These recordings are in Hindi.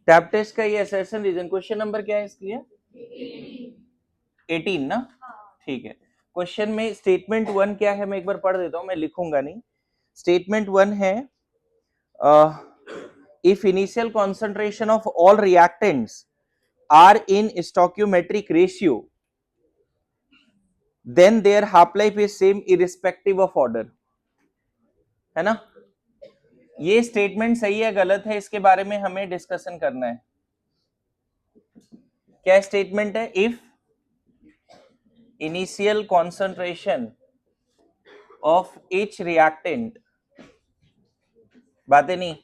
टैप टेस्ट का ये असर्शन रीजन, क्वेश्चन नंबर क्या है इसकी? 18 ना? ठीक है। क्वेश्चन में स्टेटमेंट 1 क्या है मैं एक बार पढ़ देता हूं, मैं लिखूंगा नहीं। स्टेटमेंट 1 है if initial concentration of all reactants are in stoichiometric ratio then their half life is same irrespective of order, है ना? ये स्टेटमेंट सही है गलत है इसके बारे में हमें डिस्कशन करना है। क्या स्टेटमेंट है? If initial concentration of each reactant, बातें नहीं,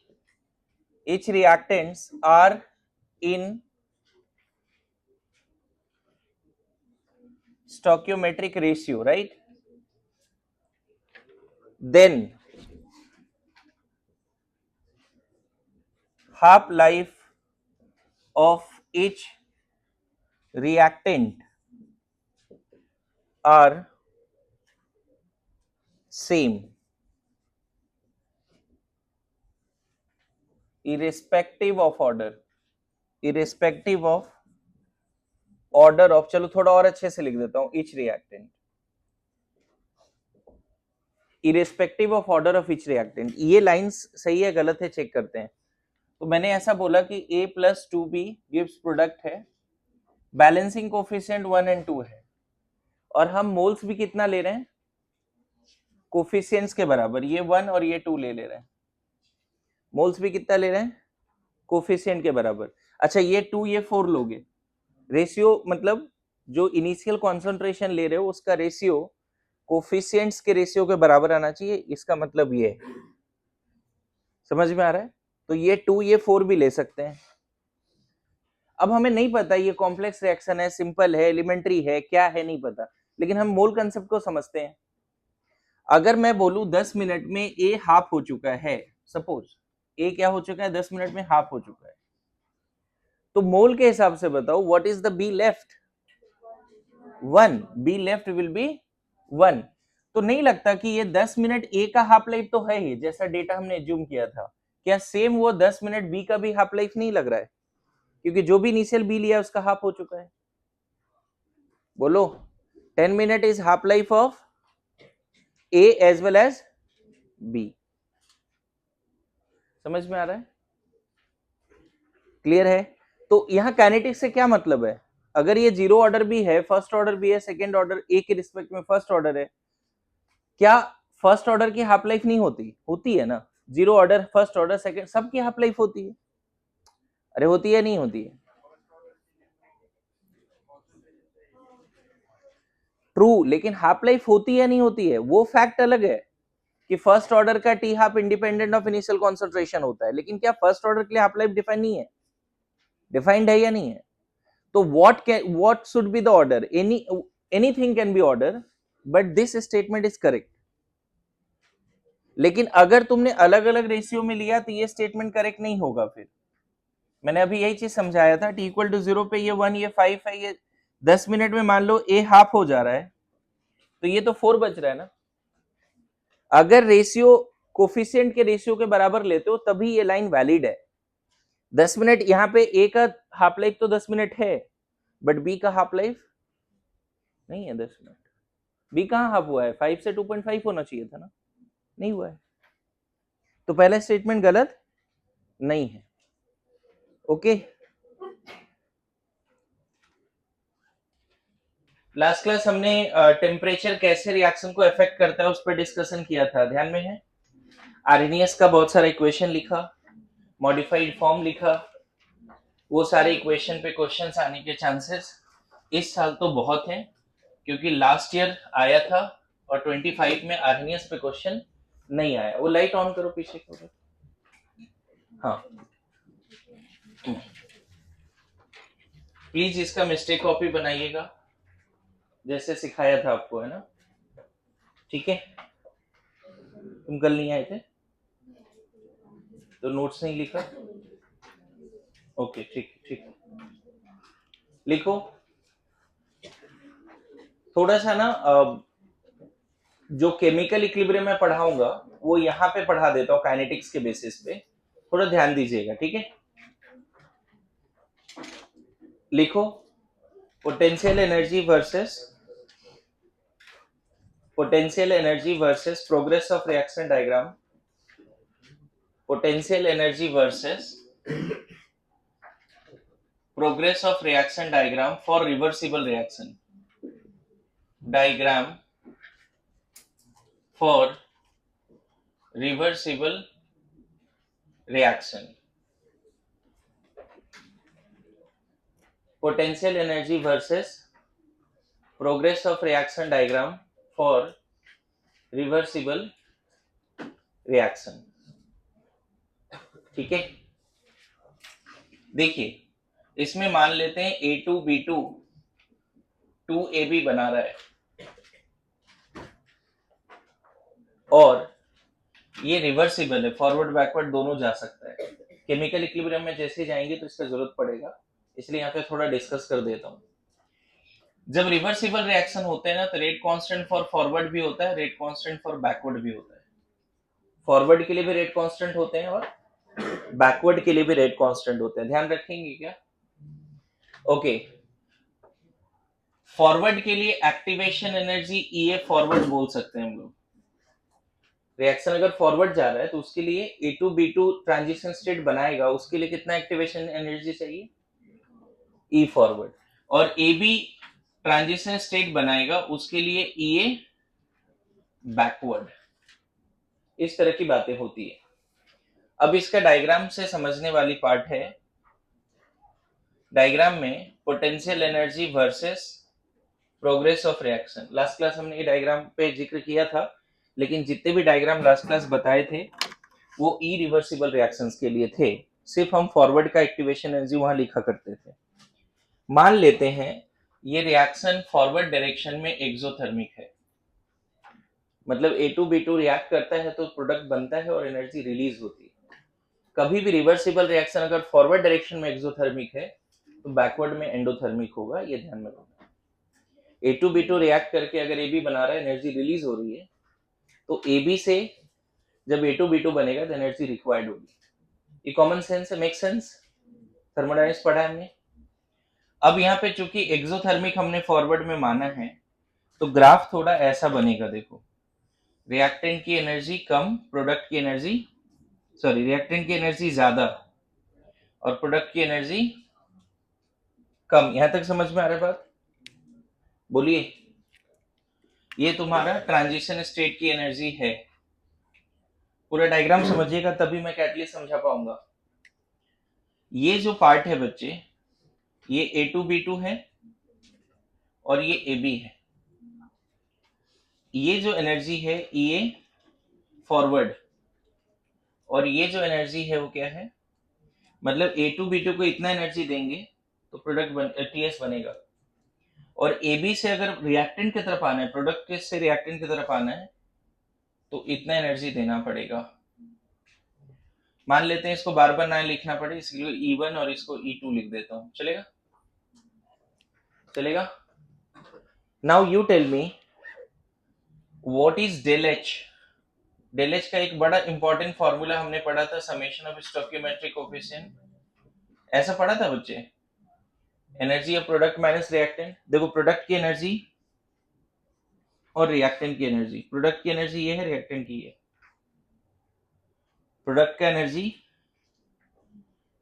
each reactants are in stoichiometric ratio, right? Then half life of each reactant are same irrespective of order, irrespective of order of, चलो थोड़ा और अच्छे से लिख देता हूं, each reactant irrespective of order of each reactant। ये लाइंस सही है गलत है चेक करते हैं। तो मैंने ऐसा बोला कि a plus 2b gives product है, बैलेंसिंग कोफिशिएंट 1 and 2 है, और हम मोल्स भी कितना ले रहे हैं? कोफिशिएंट्स के बराबर, ये 1 और ये 2 ले रहे हैं। मोल्स भी कितना ले रहे हैं? कोफिशिएंट के बराबर। अच्छा ये 2 ये 4 लोगे, रेशियो मतलब जो इनिशियल कॉन्सेंट्रेशन ले रहे हो उसका रेशियो कोफिशिएंट्स के रेशियो के बराबर आना चाहिए, इसका मतलब ये है। समझ में आ रहा है? तो ये 2 ये 4 भी ले सकते हैं। अब हमें नहीं पता ये कॉम्प्लेक्स रिएक्शन है, सिंपल है, एलिमेंट्री है, क्या है नहीं पता, लेकिन हम मोल कंसेप्ट को समझते हैं। अगर मैं बोलूं 10 मिनट में ए हाफ हो चुका है, सपोज ए क्या हो चुका है? 10 मिनट में हाफ हो चुका है, तो मोल के हिसाब से बताओ what is the be left? 1। Be left will be 1। तो नहीं लगता कि ये 10 मिनट ए का हाफ लाइफ तो है ही, जैसा डेटा हमने एज्यूम किया था, क्या सेम वो 10 मिनट बी का भी हाफ लाइफ नहीं लग रहा है? क्योंकि जो भी इनिशियल बी लिया उसका हाफ हो चुका है। बोलो 10 minute is half life of A as well as B. समझ में आ रहा है? क्लियर है? तो यहां काइनेटिक्स से क्या मतलब है? अगर ये जीरो ऑर्डर भी है, फर्स्ट ऑर्डर भी है, सेकेंड ऑर्डर ए के रिस्पेक्ट में फर्स्ट ऑर्डर है, क्या फर्स्ट ऑर्डर की हाफ लाइफ नहीं होती? होती है ना। Zero order, first order, second, सबकी हाफ लाइफ होती है। अरे होती है नहीं होती है? ट्रू, लेकिन हाफ लाइफ होती है नहीं होती है वो फैक्ट अलग है कि फर्स्ट ऑर्डर का T half independent of initial concentration होता है, लेकिन क्या फर्स्ट ऑर्डर के लिए हाफ लाइफ डिफाइन नहीं है? डिफाइंड है या नहीं है? तो what should be the order? Anything can be order, but this statement is correct। लेकिन अगर तुमने अलग अलग रेशियो में लिया तो ये स्टेटमेंट करेक्ट नहीं होगा। फिर मैंने अभी यही चीज समझाया था, t इक्वल टू 0 पे ये 1 ये 5 है, ये 10 मिनट में मान लो a हाफ हो जा रहा है, तो ये तो 4 बच रहा है ना। अगर रेशियो कोफिशिएंट के रेशियो के बराबर लेते हो तभी ये लाइन वैलिड है। 10 मिनट यहाँ पे a का हाफ लाइफ तो 10 मिनट है, बट b का हाफ लाइफ नहीं है 10 मिनट। b कहां हाफ हुआ है? 5 से 2.5 होना चाहिए था ना, नहीं हुआ है। तो पहला स्टेटमेंट गलत नहीं है। ओके, लास्ट क्लास हमने टेम्परेचर कैसे रिएक्शन को इफेक्ट करता है उस पर डिस्कशन किया था, ध्यान में है? आरएनएस का बहुत सारा इक्वेशन लिखा, मॉडिफाइड फॉर्म लिखा, वो सारे इक्वेशन पे क्वेश्चंस आने के चांसेस इस साल तो बहुत हैं, क्योंकि लास्ट ईयर आया था और 25 में आरएनएस पे क्वेश्चन नहीं आया। वो लाइट ऑन करो पीछे को। हाँ प्लीज इसका मिस्टेक कॉपी बनाइएगा जैसे सिखाया था आपको, है ना? ठीक है, तुम कल नहीं आए थे तो नोट्स नहीं लिखा? ओके ठीक ठीक, लिखो। थोड़ा सा ना जो केमिकल इक्विलिब्रियम में पढ़ाऊंगा वो यहाँ पे पढ़ा देता हूँ काइनेटिक्स के बेसिस पे, थोड़ा ध्यान दीजिएगा, ठीक है? लिखो potential energy versus progress of reaction diagram, potential energy versus progress of reaction diagram for reversible reaction, diagram for reversible reaction, potential energy versus progress of reaction diagram for reversible reaction. ठीक है, देखिए इसमें मान लेते हैं A2B2 2AB बना रहा है और ये रिवर्सिबल है, फॉरवर्ड बैकवर्ड दोनों जा सकता है। केमिकल इक्विलिब्रियम में जैसे जाएंगे तो इसका जरूरत पड़ेगा, इसलिए यहाँ पे थोड़ा डिस्कस कर देता हूँ। जब रिवर्सिबल रिएक्शन होते हैं ना तो रेट कांस्टेंट फॉर फॉरवर्ड भी होता है, रेट कांस्टेंट फॉर बैकवर्ड भी होता है। फॉरवर्ड के लिए भी रेट कांस्टेंट होते हैं और बैकवर्ड के लिए भी रेट कांस्टेंट होते हैं, ध्यान रखेंगे क्या? ओके, फॉरवर्ड के लिए एक्टिवेशन एनर्जी ईए फॉरवर्ड बोल सकते हैं हम लोग। रिएक्शन अगर फॉरवर्ड जा रहा है तो उसके लिए A2B2 ट्रांजिशन स्टेट बनाएगा, उसके लिए कितना एक्टिवेशन एनर्जी चाहिए? ई फॉरवर्ड। और AB ट्रांजिशन स्टेट बनाएगा, उसके लिए EA बैकवर्ड। इस तरह की बातें होती है। अब इसका डायग्राम से समझने वाली पार्ट है, डायग्राम में potential energy versus progress of reaction. Last class हमने ये डायग्राम पे जिक्र किया था, लेकिन जितने भी डायग्राम लास्ट क्लास बताए थे वो इरिवर्सिबल रिएक्शंस के लिए थे, सिर्फ हम फॉरवर्ड का एक्टिवेशन एनर्जी वहां लिखा करते थे। मान लेते हैं ये रिएक्शन फॉरवर्ड डायरेक्शन में एक्सोथर्मिक है, मतलब A2B2 रिएक्ट करता है तो प्रोडक्ट बनता है और एनर्जी रिलीज होती है। कभी भी रिवर्सिबल रिएक्शन अगर फॉरवर्ड डायरेक्शन में एक्सोथर्मिक है तो बैकवर्ड में एंडोथर्मिक होगा, ये ध्यान में रखना। A2B2 रिएक्ट करके अगर AB बना रहा है, एनर्जी रिलीज हो रही है, तो AB से जब A2B2 बनेगा तो एनर्जी रिक्वायर्ड होगी। ये कॉमन सेंस है, मेक सेंस? थर्मोडायनेमिक्स पढ़ा है हमने। अब यहाँ पे चूंकि एक्सोथर्मिक हमने फॉरवर्ड में माना है तो ग्राफ थोड़ा ऐसा बनेगा, देखो रिएक्टेंट की एनर्जी कम, प्रोडक्ट की एनर्जी रिएक्टेंट की एनर्जी ज्यादा और प्रोडक्ट की एनर्जी कम। यहां तक समझ में आ रहा है बात? बोलिए। ये तुम्हारा ट्रांजिशन स्टेट की एनर्जी है। पूरा डायग्राम समझिएगा तभी मैं कैटलिस्ट समझा पाऊंगा। ये जो पार्ट है बच्चे, ये A2B2 है और ये AB है। ये जो एनर्जी है EA फॉरवर्ड और ये जो एनर्जी है वो क्या है, मतलब A2B2 को इतना एनर्जी देंगे तो प्रोडक्ट TS बनेगा, और AB से अगर रिएक्टेंट की तरफ आना है, प्रोडक्ट से रिएक्टेंट की तरफ आना है तो इतना एनर्जी देना पड़ेगा। मान लेते हैं इसको बार बार ना लिखना पड़े, इसलिए E1 और इसको E2 लिख देता हूं, चलेगा? चलेगा? Now you tell me what is del H. Del H का एक बड़ा इंपॉर्टेंट फॉर्मूला हमने पढ़ा था, समेशन ऑफ स्टोइकियोमेट्रिक कोएफिशिएंट। ऐसा पढ़ा था बच्चे, energy of product minus reactant. देखो प्रोडक्ट की एनर्जी और रिएक्टेंट की एनर्जी, प्रोडक्ट की एनर्जी ये है, रिएक्टेंट की ये। प्रोडक्ट का एनर्जी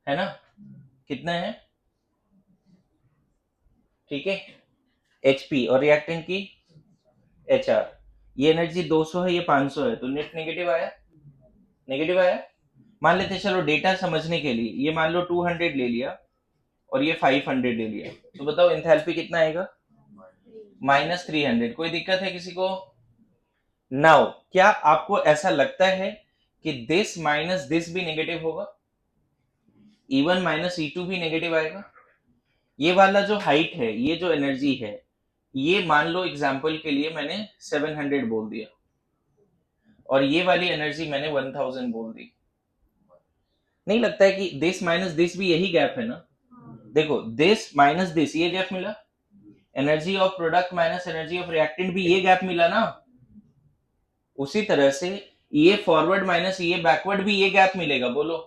है ना, कितना है? ठीक है, HP, और रिएक्टेंट की HR। ये एनर्जी 200 है, ये 500 है, तो नेट नेगेटिव आया, नेगेटिव आया। मान लेते चलो डेटा समझने के लिए ये मान लो 200 ले लिया और ये 500 ले लिया, तो बताओ एंथैल्पी कितना आएगा? -300। कोई दिक्कत है किसी को? नाउ क्या आपको ऐसा लगता है कि दिस माइनस दिस भी नेगेटिव होगा? E1 माइनस E2 भी नेगेटिव आएगा? ये वाला जो हाइट है, ये जो एनर्जी है, ये मान लो एग्जांपल के लिए मैंने 700 बोल दिया और ये वाली एनर्जी मैंने 1000 बोल दी। नहीं लगता है कि दिस माइनस दिस भी यही गैप है ना? देखो दिस माइनस दिस, ये गैप मिला, energy of product minus energy of reactant भी ये गैप मिला ना। उसी तरह से ये फॉरवर्ड माइनस ये बैकवर्ड भी ये गैप मिलेगा, बोलो।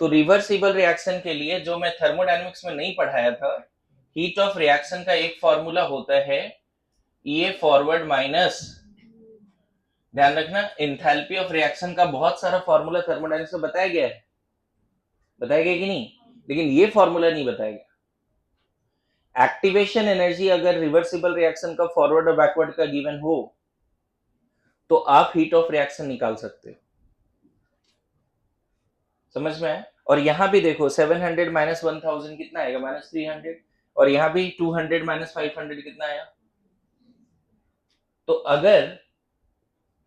तो रिवर्सिबल रिएक्शन के लिए जो मैं थर्मोडायनेमिक्स में नहीं पढ़ाया था, हीट ऑफ रिएक्शन का एक फॉर्मूला होता है ये फॉरवर्ड माइनस, ध्यान रखना एंथैल्पी ऑफ रिएक्शन का बहुत सारा फॉर्मूला थर्मोडायनेमिक्स में बताया गया है, बताया गया कि नहीं, लेकिन ये फॉर्मूला नहीं बताया गया। एक्टिवेशन एनर्जी अगर रिवर्सिबल रिएक्शन का फॉरवर्ड और बैकवर्ड का गिवन हो तो आप हीट ऑफ रिएक्शन निकाल सकते हो, समझ में आया। और यहां भी देखो 700 माइनस 1000 कितना आएगा, माइनस 300, और यहां भी 200 माइनस 500 कितना आया। तो अगर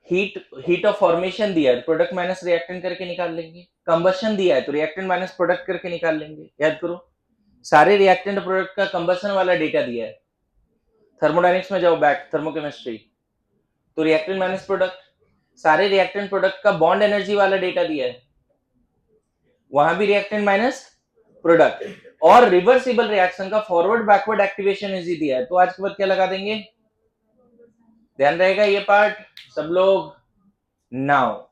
हीट ऑफ फॉर्मेशन दिया है प्रोडक्ट माइनस रिएक्टेंट करके निकाल लेंगे, कंबशन दिया है तो रिएक्टेंट माइनस प्रोडक्ट करके निकाल लेंगे। याद करो सारे रिएक्टेंट प्रोडक्ट का कंबशन वाला डेटा दिया है। थर्मोडायनेमिक्स में जाओ बैक, थर्मोकेमिस्ट्री, तो रिएक्टेंट माइनस प्रोडक्ट, सारे रिएक्टेंट प्रोडक्ट का बॉन्ड एनर्जी वाला डेटा दिया है, वहां भी रिएक्टेंट माइनस प्रोडक्ट, और रिवर्सिबल रिएक्शन का फॉरवर्ड बैकवर्ड एक्टिवेशन एनर्जी दिया है। तो आज के बाद क्या लगा देंगे, ध्यान रहेगा ये पार्ट सब लोग। नाउ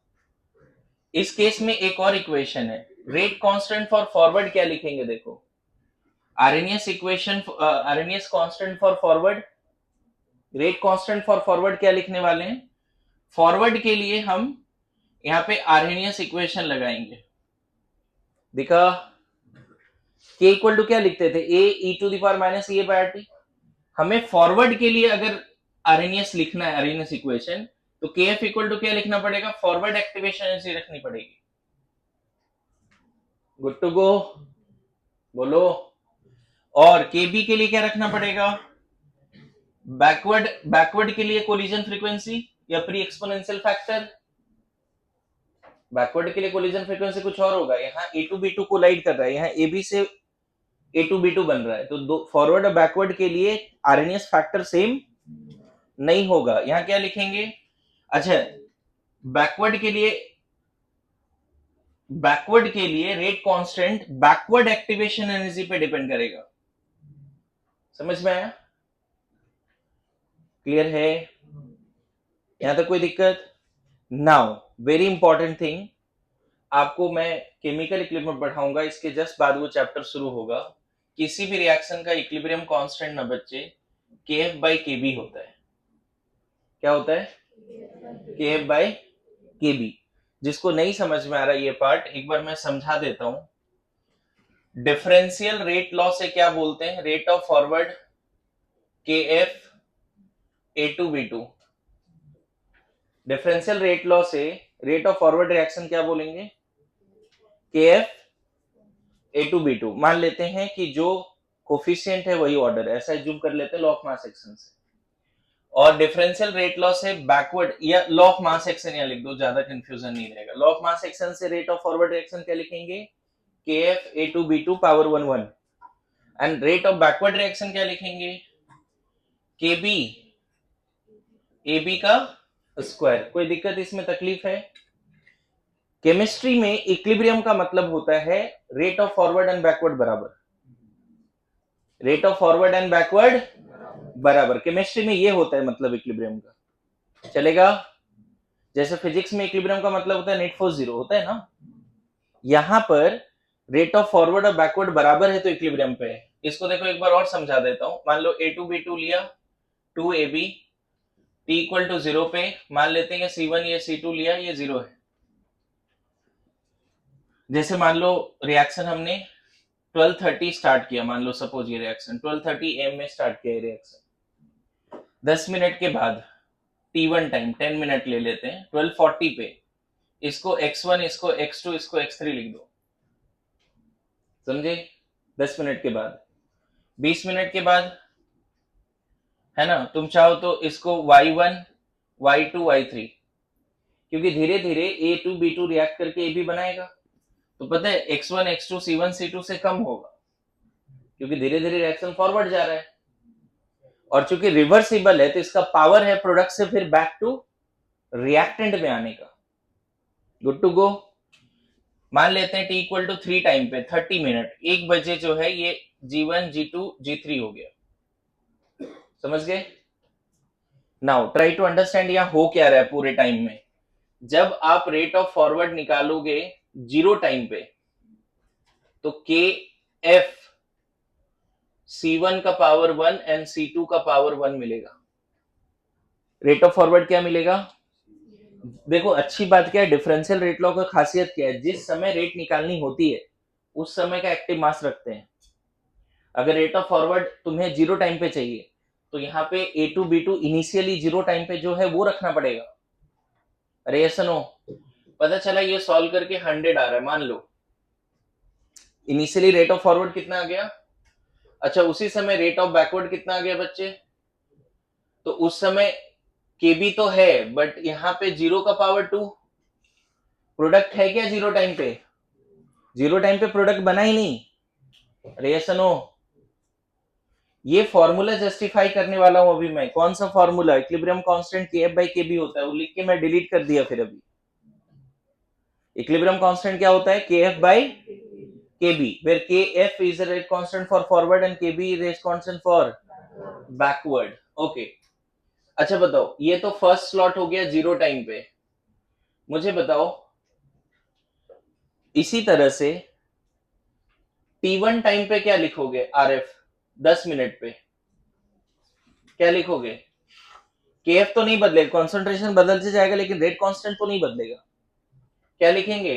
इस केस में एक और इक्वेशन है, रेट कांस्टेंट फॉर फॉरवर्ड क्या लिखेंगे, देखो RNS equation, RNS constant for forward, rate constant for forward क्या लिखने वाले हैं, फॉरवर्ड के लिए हम यहां पे आरएनएस इक्वेशन लगाएंगे। देखा के इक्वल टू क्या लिखते थे, A e to the power minus A by T. हमें फॉरवर्ड के लिए अगर आरएनएस लिखना है, आरएनएस इक्वेशन, तो के एफ इक्वल टू क्या लिखना पड़ेगा, फॉरवर्ड एक्टिवेशन एनर्जी रखनी पड़ेगी। गुड टू गो, बोलो। और केबी के लिए क्या रखना पड़ेगा, बैकवर्ड के लिए कोलिजन फ्रीक्वेंसी या प्री एक्सपोनेंशियल फैक्टर। बैकवर्ड के लिए कोलिजन फ्रीक्वेंसी कुछ और होगा, यहाँ ए टू बी टू कोलाइड कर रहा है, यहाँ ए बी से ए टू बी टू बन रहा है, तो दो फॉरवर्ड और बैकवर्ड के लिए आरएनएस फैक्टर सेम नहीं होगा। यहाँ क्या लिखेंगे, अच्छा बैकवर्ड के लिए rate constant backward activation energy पे डिपेंड करेगा। समझ में आया, क्लियर है, यहां तक कोई दिक्कत। नाउ वेरी इंपॉर्टेंट थिंग, आपको मैं केमिकल इक्विलिब्रियम पढ़ाऊंगा, इसके जस्ट बाद वो चैप्टर शुरू होगा। किसी भी रिएक्शन का इक्विलिब्रियम कांस्टेंट ना बच्चे KF बाई KB होता है। क्या होता है, KF बाई KB। जिसको नहीं समझ में आ रहा ये पार्ट, एक बार मैं समझा देता हूं। डिफरेंशियल रेट लॉ से क्या बोलते हैं, rate of forward KF A2B2। Differential rate law से रेट ऑफ फॉरवर्ड रिएक्शन क्या बोलेंगे, KF A2B2। मान लेते हैं कि जो कोफिशिएंट है वही ऑर्डर है, ऐसा एज्यूम कर लेते हैं लॉ ऑफ मास एक्शन से। और डिफरेंशियल रेट लॉ से बैकवर्ड, या लॉ ऑफ मास एक्शन या लिख दो, ज्यादा कंफ्यूजन नहीं रहेगा। लॉ ऑफ मास एक्शन से रेट ऑफ फॉरवर्ड रिएक्शन क्या लिखेंगे, KF A2B2 power 1 and rate of backward reaction क्या लिखेंगे, KB AB का स्क्वायर। कोई दिक्कत इसमें, तकलीफ है। केमिस्ट्री में इक्विलिब्रियम का मतलब होता है rate of forward and backward बराबर, rate of forward and backward बराबर, केमिस्ट्री में ये होता है मतलब इक्विलिब्रियम का, चलेगा। जैसे फिजिक्स में इक्विलिब्रियम का मतलब होता है नेट फोर्स जीरो होता है ना, यहां पर रेट ऑफ फॉरवर्ड और बैकवर्ड बराबर है तो इक्विलिब्रियम पे है। इसको देखो एक बार और समझा देता हूं, मान लो A2B2 लिया, 2AB T इक्वल टू 0 पे मान लेते हैं C1 ये C2 लिया, ये 0 है। जैसे मान लो रिएक्शन हमने 12:30 स्टार्ट किया, मान लो सपोज ये रिएक्शन 12:30 AM में स्टार्ट किया रिएक्शन, 10 मिनट के बाद T1 टाइम 10 मिनट ले लेते हैं, 12:40 पे इसको X1, इसको X2, इसको X3 लिख दो, समझे। 10 मिनट के बाद, 20 मिनट के बाद, है ना, तुम चाहो तो इसको Y1, Y2, Y3, क्योंकि धीरे धीरे A2B2 रिएक्ट करके AB बनाएगा, तो पता है X1, X2, C1, C2 से कम होगा, क्योंकि धीरे धीरे रिएक्शन फॉरवर्ड जा रहा है। और चूंकि रिवर्सिबल है तो इसका पावर है प्रोडक्ट से फिर बैक टू रिएक्टेंट में आने का। Good to go. मान लेते हैं T इक्वल टू 3 टाइम पे 30 मिनट, 1 बजे जो है ये G1, G2, G3 हो गया, समझ गए। नाउ ट्राई टू अंडरस्टैंड यहाँ हो क्या रहा है पूरे टाइम में। जब आप रेट ऑफ फॉरवर्ड निकालोगे 0 टाइम पे, तो के एफ C1 का पावर 1 एंड C2 का पावर 1 मिलेगा। रेट ऑफ फॉरवर्ड क्या मिलेगा? देखो अच्छी बात क्या है, डिफरेंशियल रेट लॉ का खासियत क्या है, जिस समय रेट निकालनी होती है उस समय का एक्टिव मास रखते हैं। अगर रेट ऑफ फॉरवर्ड तुम्हें जीरो टाइम पे चाहिए तो यहाँ पे A2 B2 initially zero time पे जो है वो रखना पड़ेगा। अरे ऐसा नो, पता चला ये सॉल्व करके 100 आ रहा है, मान लो इनिशियली रेट ऑफ फॉरवर्ड कितना आ गया। अच्छा उसी समय रेट ऑफ बैकवर्ड कितना आ गया बच्चे? तो उस समय केबी तो है बट यहाँ पे 0 का पावर 2 प्रोडक्ट है क्या जीरो टाइम पे? जीरो टाइम पे प्रोडक्ट बना ही नहीं। अरे ऐसा नो, ये फॉर्मूला जस्टिफाई करने वाला हूं अभी मैं। कौन सा फॉर्मूला? इक्विलिब्रियम कांस्टेंट के एफ बाई के बी होता है, वो लिख के मैं डिलीट कर दिया फिर अभी। इक्विलिब्रियम कांस्टेंट क्या होता है? K F by K B, where K F is the rate constant for forward and K B rate constant for backward. Okay अच्छा बताओ, ये तो फर्स्ट स्लॉट हो गया जीरो टाइम पे। मुझे बताओ इसी तरह से T1 टाइम पे क्या लिखोगे? आरएफ 10 मिनट पे क्या लिखोगे? केएफ तो नहीं बदलेगा, कॉन्सेंट्रेशन बदलते जाएगा लेकिन रेट कांस्टेंट तो नहीं बदलेगा। क्या लिखेंगे?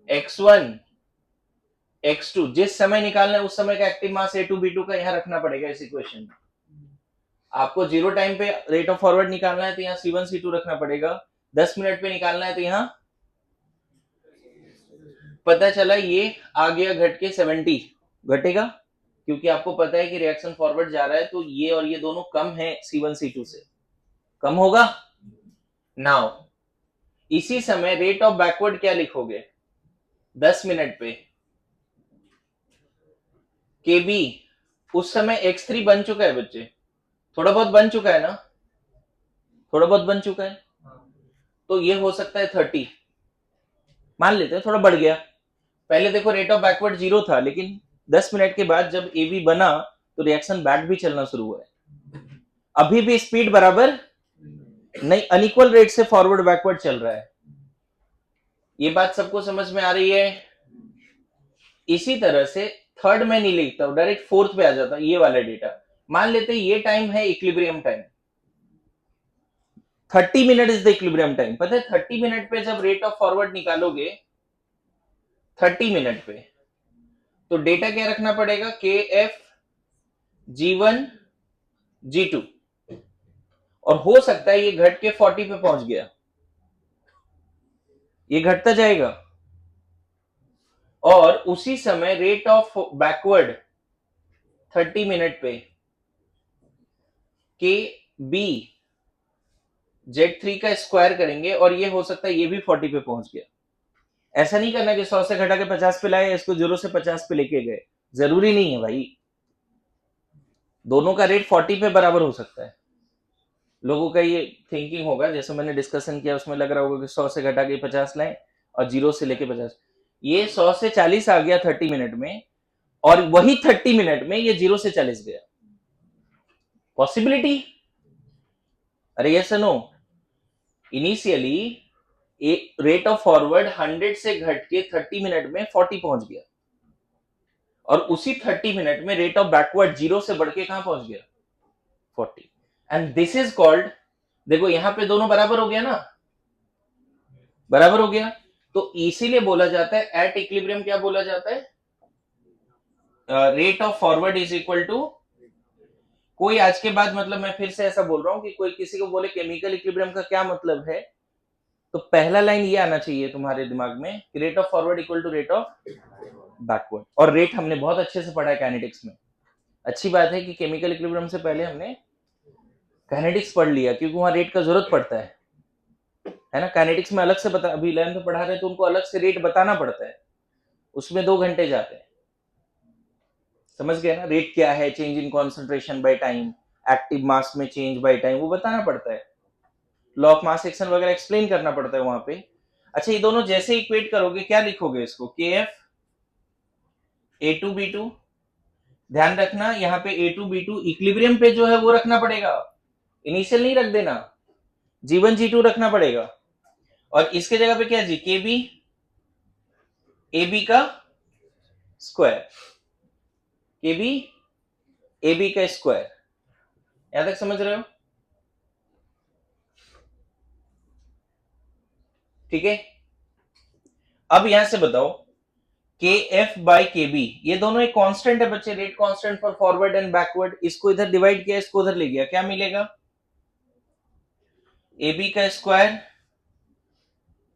x1 x2, जिस समय निकालना है उस समय का एक्टिव मास A2 B2 का यहां रखना पड़ेगा इस इक्वेशन में। आपको जीरो टाइम पे रेट ऑफ फॉरवर्ड निकालना है तो यहाँ C1 C2 रखना पड़ेगा। 10 मिनट पे निकालना है तो यहाँ पता चला ये आ गया घट के 70 घटेगा, क्योंकि आपको पता है कि रिएक्शन फॉरवर्ड जा रहा है तो ये और ये दोनों कम है C1 C2 से, कम होगा। नाउ इसी समय रेट ऑफ बैकवर्ड क्या लिखोगे? 10 मिनट पे केबी, उस समय x3 बन चुका है बच्चे, थोड़ा बहुत बन चुका है ना, थोड़ा बहुत बन चुका है, तो ये हो सकता है 30, मान लेते हैं थोड़ा बढ़ गया। पहले देखो रेट ऑफ बैकवर्ड 0 था लेकिन 10 मिनट के बाद जब ए बी बना तो रिएक्शन बैक भी चलना शुरू हुआ है। अभी भी स्पीड बराबर नहीं, अनइक्वल रेट से फॉरवर्ड बैकवर्ड चल रहा है। ये बात सबको समझ में आ रही है? इसी तरह से थर्ड में नहीं लिखता हूं, डायरेक्ट फोर्थ पे आ जाता, ये वाला डेटा मान लेते हैं। ये टाइम है equilibrium time, 30 minute is the equilibrium time. पता है 30 मिनट पे जब रेट ऑफ फॉरवर्ड निकालोगे 30 मिनट पे, तो डेटा क्या रखना पड़ेगा? के एफ G1 G2, और हो सकता है ये घट के 40 पे पहुंच गया, ये घटता जाएगा। और उसी समय रेट ऑफ बैकवर्ड 30 मिनट पे के बी Z3 का स्क्वायर करेंगे और ये हो सकता है ये भी 40 पे पहुंच गया। ऐसा नहीं करना कि 100 से घटा के 50 पे लाए, इसको 0 से 50 पे लेके गए, जरूरी नहीं है भाई। दोनों का रेट 40 पे बराबर हो सकता है। लोगों का ये थिंकिंग होगा, जैसे मैंने डिस्कशन किया उसमें लग रहा होगा कि 100 से घटा के 50 लाए और 0 से लेके 50, ये 100 से 40 आ गया 30 मिनट में, और वही 30 मिनट में ये 0 से 40 गया। पॉसिबिलिटी? अरे yes no, initially rate of forward 100 से घट के 30 मिनट में 40 पहुंच गया, और उसी 30 मिनट में रेट ऑफ बैकवर्ड 0 से बढ़ के कहां पहुंच गया? 40। एंड दिस इज कॉल्ड, देखो यहां पे दोनों बराबर हो गया ना, बराबर हो गया, तो इसीलिए बोला जाता है एट इक्विलिब्रियम, क्या बोला जाता है? Rate of forward is equal to, कोई आज के बाद मतलब मैं फिर से ऐसा बोल रहा हूं कि कोई किसी को बोले केमिकल इक्विलिब्रियम का क्या मतलब है, तो पहला लाइन ये आना चाहिए तुम्हारे दिमाग में कि rate of forward equal to rate of backward. और रेट हमने बहुत अच्छे से पढ़ा है काइनेटिक्स में। अच्छी बात है कि केमिकल इक्विलिब्रियम से पहले हमने काइनेटिक्स पढ़ लिया, क्योंकि वहां रेट का जरूरत पड़ता है ना। काइनेटिक्स में अलग से बता, अभी 11th में पढ़ा रहे तो उनको अलग से रेट बताना पड़ता है, उसमें 2 घंटे जाते हैं। समझ गए ना? रेट क्या है, change in concentration by time, active mass में चेंज बाय टाइम, वो बताना पड़ता है। लॉ ऑफ मास एक्शन वगैरह एक्सप्लेन करना पड़ता है वहां पे। अच्छा ये दोनों जैसे इक्वेट करोगे क्या लिखोगे इसको? के एफ A2 B2, ध्यान रखना यहाँ पे A2 B2 इक्विलिब्रियम पे जो है वो रखना पड़ेगा, इनिशियल नहीं रख देना, G1 G2 रखना पड़ेगा। और इसके जगह पे क्या जी? के बी ए बी का स्क्वायर, केबी एबी का स्क्वायर। यहां तक समझ रहे हो? ठीक है, अब यहां से बताओ के एफ बाई के बी, ये दोनों एक कांस्टेंट है बच्चे, rate constant for forward and backward. इसको इधर डिवाइड किया, इसको उधर ले गया, क्या मिलेगा? ए बी का square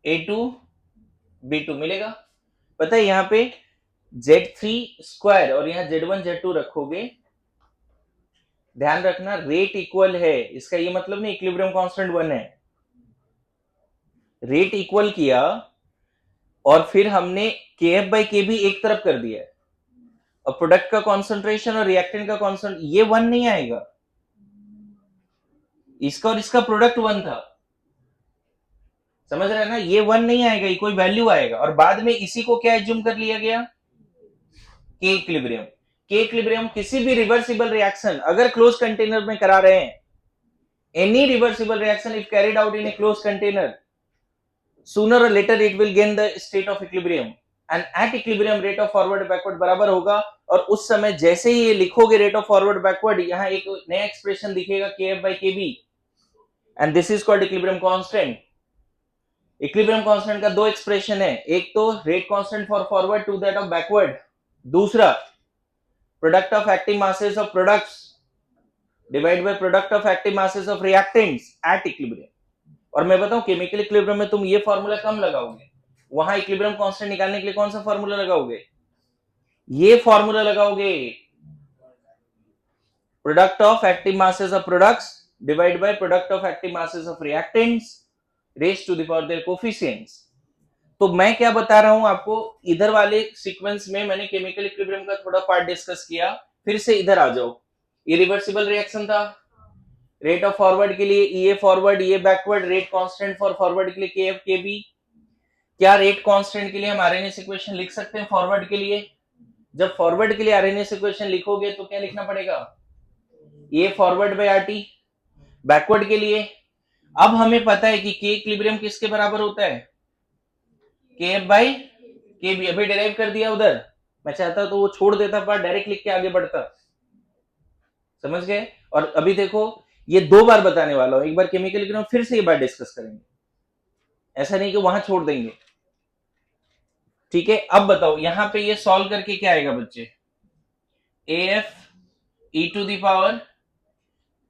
A two B two मिलेगा। पता है यहां पे Z3 स्क्वायर और यहां Z1 Z2 रखोगे, ध्यान रखना रेट इक्वल है, इसका ये मतलब नहीं इक्विलिब्रियम कांस्टेंट 1 है। रेट इक्वल किया और फिर हमने के एफ बाई के बी एक तरफ कर दिया है, और प्रोडक्ट का कॉन्सेंट्रेशन और रिएक्टेंट का कॉन्सेंट, ये 1 नहीं आएगा, इसका और इसका प्रोडक्ट 1 था, समझ रहे हैं ना? ये 1 नहीं आएगा, ये कोई वैल्यू आएगा, और बाद में इसी को क्या एज्यूम कर लिया गया? के इक्विलिब्रियम। के इक्विलिब्रियम किसी भी रिवर्सिबल रिएक्शन अगर क्लोज कंटेनर में करा रहे हैं, any reversible reaction if carried out in A close container, sooner or later it will gain the state of equilibrium, and at equilibrium rate of forward backward बराबर होगा। और उस समय जैसे ही ये लिखोगे रेट ऑफ फॉरवर्ड बैकवर्ड, यहां एक नया एक्सप्रेशन दिखेगा K F by K B, and this is called equilibrium constant. Equilibrium constant का दो एक्सप्रेशन है, एक तो rate constant for forward to that of backward, दूसरा product of active masses of products divide by product of active masses of reactants at equilibrium. और मैं बताऊं केमिकल इक्विलिब्रियम में तुम ये फॉर्मूला कम लगाओगे, वहां इक्विलिब्रियम कांस्टेंट निकालने के लिए कौन सा फॉर्मूला लगाओगे? ये फॉर्मूला लगाओगे, product of active masses of products divide by product of active masses of reactants raise to the power their coefficients. तो मैं क्या बता रहा हूं आपको, इधर वाले सीक्वेंस में मैंने केमिकल इक्विलिब्रियम का थोड़ा पार्ट डिस्कस किया, फिर से इधर आ जाओ। इरिवर्सिबल रिएक्शन था, रेट ऑफ फॉरवर्ड के लिए ये फॉरवर्ड ये backward, rate constant for forward के लिए के एफ के बी। क्या रेट कांस्टेंट के लिए हम आरएनएस इक्वेशन लिख सकते हैं फॉरवर्ड के लिए? जब फॉरवर्ड के लिए आरएनएस इक्वेशन लिखोगे तो क्या लिखना पड़ेगा? ये फॉरवर्ड बाय आरटी। बैकवर्ड के लिए अब हमें पता है कि के इक्विलिब्रियम किसके बराबर होता है? K F by K B. अभी डिराइव कर दिया उधर, मैं चाहता तो वो छोड़ देता पार्ट, डायरेक्ट लिख के आगे बढ़ता, समझ गए? और अभी देखो ये दो बार बताने वाला हूं, एक बार केमिकल इक्विलिब्रियम, फिर से ये बात डिस्कस करेंगे, ऐसा नहीं कि वहां छोड़ देंगे। ठीक है, अब बताओ यहां पे ये सॉल्व करके क्या आएगा बच्चे? A F E to the power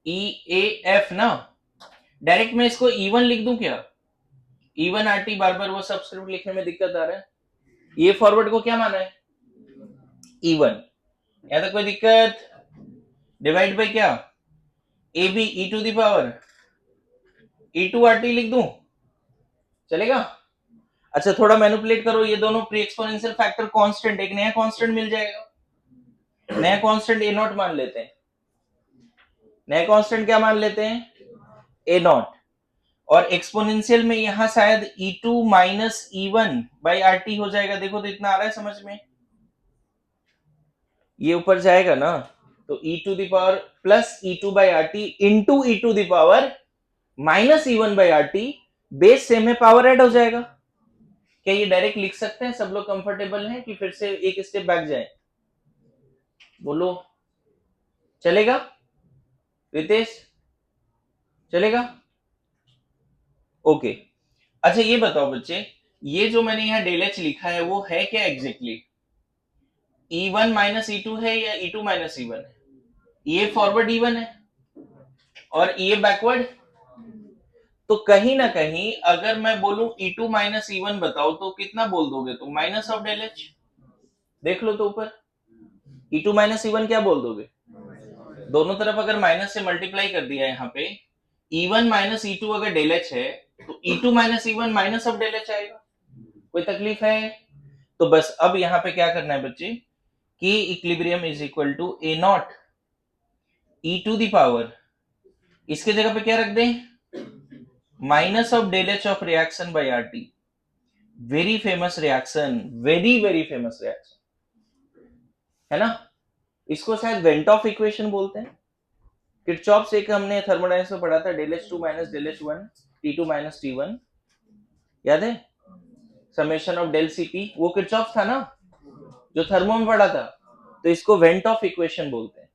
E A F ना, डायरेक्ट मैं इसको E1 लिख दूं क्या? E1 RT, बार बार वो सब्सक्रिप्ट लिखने में दिक्कत आ रहा है। ये फॉरवर्ड को क्या माना है? E1, यहां तक कोई दिक्कत? डिवाइड बाय क्या? A B E to the power E2 RT लिख दूं, चलेगा? अच्छा थोड़ा मैनिपुलेट करो, ये दोनों प्री एक्सपोनेंशियल फैक्टर कांस्टेंट, एक नया कांस्टेंट मिल जाएगा, नया कांस्टेंट ए नॉट मान लेते हैं। नया कांस्टेंट क्या मान लेते हैं? ए नॉट। और एक्सपोनेंशियल में यहां शायद E2 minus E1 by RT हो जाएगा। देखो तो इतना आ रहा है समझ में? ये ऊपर जाएगा ना, तो E to the power plus E2 by RT into E to the power minus E1 by RT, base same है, पावर ऐड हो जाएगा। क्या ये डायरेक्ट लिख सकते हैं? सब लोग कंफर्टेबल हैं कि फिर से एक स्टेप बैक जाए? बोलो, चलेगा रितेश? चलेगा? ओके। अच्छा ये बताओ बच्चे, ये जो मैंने यहाँ डेल एच लिखा है वो है क्या एग्जैक्टली? E1 माइनस E2 है या E2 माइनस E1 है? ये फॉरवर्ड E1 है और ये बैकवर्ड। तो कहीं ना कहीं अगर मैं बोलूं E2 माइनस E1 बताओ, तो कितना बोल दोगे तुम? Minus of del H. देख लो तो ऊपर E2 माइनस E1 क्या बोल दोगे? दोनों तरफ अगर माइनस से मल्टीप्लाई कर दिया यहाँ पे, E1 माइनस E2 अगर डेल एच है तो E2 minus E1 minus of del H आएगा। कोई तकलीफ है? तो बस अब यहाँ पे क्या करना है बच्चे, कि equilibrium is equal to A not E to the power, इसके जगह पे क्या रख दें? Minus of del H of reaction by RT. Very famous reaction, very very famous reaction है ना। इसको शायद वेंटॉफ इक्वेशन बोलते हैं। किरचॉफ से एक हमने थर्मोडायनेमिक्स में पढ़ा था, del H two minus del H one T two minus T one, याद है? Summation of del C P, वो किरचॉफ था ना। जो थर्मो में पढ़ा था, तो इसको वेंट ऑफ इक्वेशन बोलते हैं।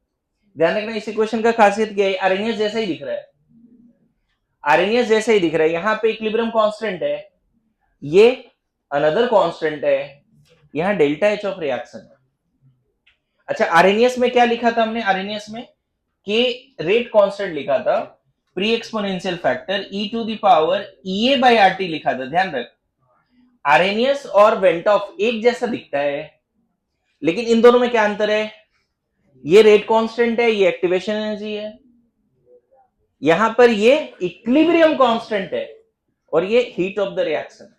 ध्यान रखना इस इक्वेशन का खासियत क्या है, आरएनएस जैसा ही दिख रहा है, आरएनएस जैसा ही दिख रहा है, यहाँ पे इक्विलिब्रियम कांस्टेंट है, ये अनदर कांस्टेंट है, यहाँ डेल्टा एच ऑफ रिएक्शन है। अच्छा आरएनएस में क्या लिखा था हमने, आरएनएस में के रेट कांस्टेंट लिखा था, pre exponential factor E to the power EA by RT लिखा था। ध्यान रख आरएनएस और वेंट ऑफ एक जैसा दिखता है, लेकिन इन दोनों में क्या अंतर है, ये रेट कांस्टेंट है, ये एक्टिवेशन एनर्जी है, यहां पर ये इक्विलिब्रियम कांस्टेंट है और ये हीट ऑफ द रिएक्शन।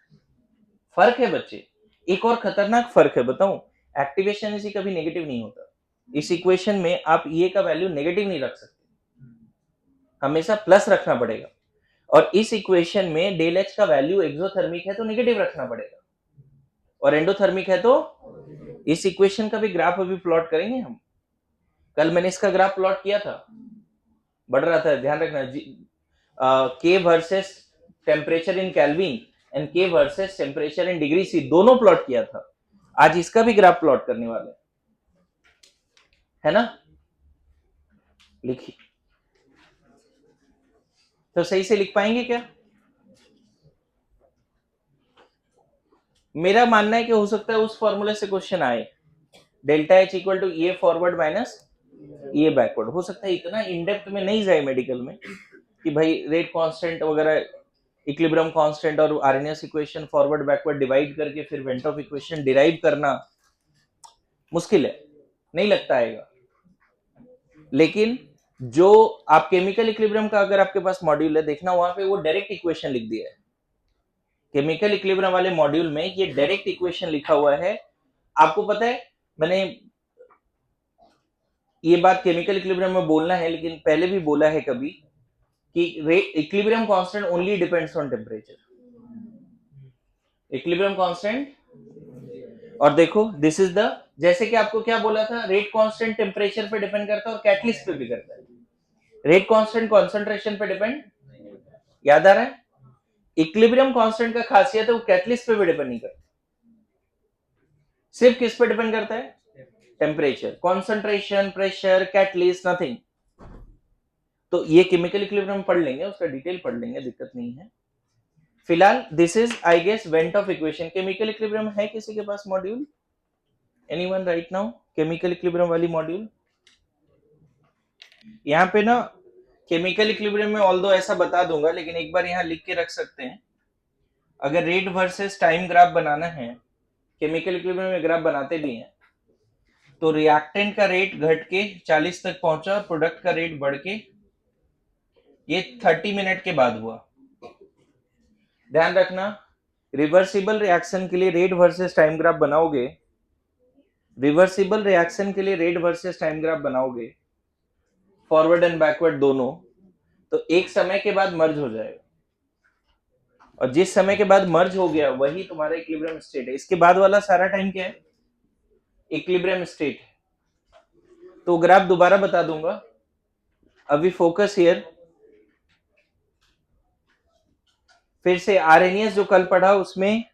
फर्क है बच्चे, एक और खतरनाक फर्क है बताऊं, एक्टिवेशन एनर्जी कभी नेगेटिव नहीं होता। इस इक्वेशन में आप ये का वैल्यू नेगेटिव नहीं रख सकते, हमेशा प्लस रखना पड़ेगा। और इस इक्वेशन में डेल एच का वैल्यू एक्सोथर्मिक है तो नेगेटिव रखना पड़ेगा, और एंडोथर्मिक है तो इस इक्वेशन का भी ग्राफ अभी प्लॉट करेंगे हम। कल मैंने इसका ग्राफ प्लॉट किया था, बढ़ रहा था, ध्यान रखना, K versus temperature in Kelvin and K versus temperature in degree C, दोनों प्लॉट किया था। आज इसका भी ग्राफ प्लॉट करने वाले है ना, लिखिए तो सही से लिख पाएंगे क्या? मेरा मानना है कि हो सकता है उस फॉर्मूले से क्वेश्चन आए, delta H equal to A forward minus ये बैकवर्ड। हो सकता है इतना इन डेप्थ में नहीं जाए मेडिकल में कि भाई रेट कांस्टेंट वगैरह, इक्विलिब्रियम कांस्टेंट और RNS equation forward backward divide करके फिर वेंट ऑफ इक्वेशन डिराइव करना मुश्किल है, नहीं लगता आएगा। लेकिन जो आप केमिकल इक्विलिब्रियम का अगर आपके पास मॉड्यूल है देखना, वहां पे वो डायरेक्ट इक्वेशन लिख दिया है। केमिकल इक्विलिब्रियम वाले मॉड्यूल में ये डायरेक्ट इक्वेशन लिखा हुआ है। आपको पता है मैंने ये बात केमिकल इक्विलिब्रियम में बोलना है, लेकिन पहले भी बोला है कभी कि equilibrium constant only depends on temperature, equilibrium constant. और देखो दिस इज द, जैसे कि आपको क्या बोला था, रेट कांस्टेंट टेम्परेचर पे डिपेंड करता है और कैटलिस्ट पे भी करता है, रेट कांस्टेंट कंसंट्रेशन पे डिपेंड, याद आ रहा है? इक्विलिब्रियम कांस्टेंट का खासियत है वो कैटलिस्ट पे भी डिपेंड नहीं करता, सिर्फ किस पे डिपेंड करता है, temperature, concentration, pressure, catalyst, nothing. तो ये केमिकल इक्विलिब्रियम पढ़ लेंगे, उसका डिटेल पढ़ लेंगे, दिक्कत नहीं है। फिलहाल this is I guess went of equation. Chemical equilibrium है किसी के पास module, anyone right now, chemical equilibrium वाली मॉड्यूल? यहाँ पे ना केमिकल इक्विलिब्रियम में ऑल्दो ऐसा बता दूंगा, लेकिन एक बार यहाँ लिख के रख सकते हैं, अगर रेट वर्सेस टाइम ग्राफ बनाना है, केमिकल इक्विलिब्रियम में ग्राफ बनाते भी हैं, तो रिएक्टेंट का रेट घट के 40 तक पहुंचा और प्रोडक्ट का रेट बढ़ के ये 30 मिनट के बाद हुआ। ध्यान रखना रिवर्सिबल रिएक्शन के लिए रेट वर्सेस टाइम ग्राफ बनाओगे, रिवर्सिबल रिएक्शन के लिए रेट वर्सेस टाइम ग्राफ बनाओगे, फॉरवर्ड एंड बैकवर्ड दोनों, तो एक समय के बाद मर्ज हो जाएगा, और जिस समय के बाद मर्ज हो गया वही तुम्हारा इक्विलिब्रियम स्टेट है। इसके बाद वाला सारा टाइम क्या है, इक्विलिब्रियम स्टेट। तो ग्राफ दोबारा बता दूंगा, अभी फोकस हियर। फिर से आरएनएस जो कल पढ़ा उसमें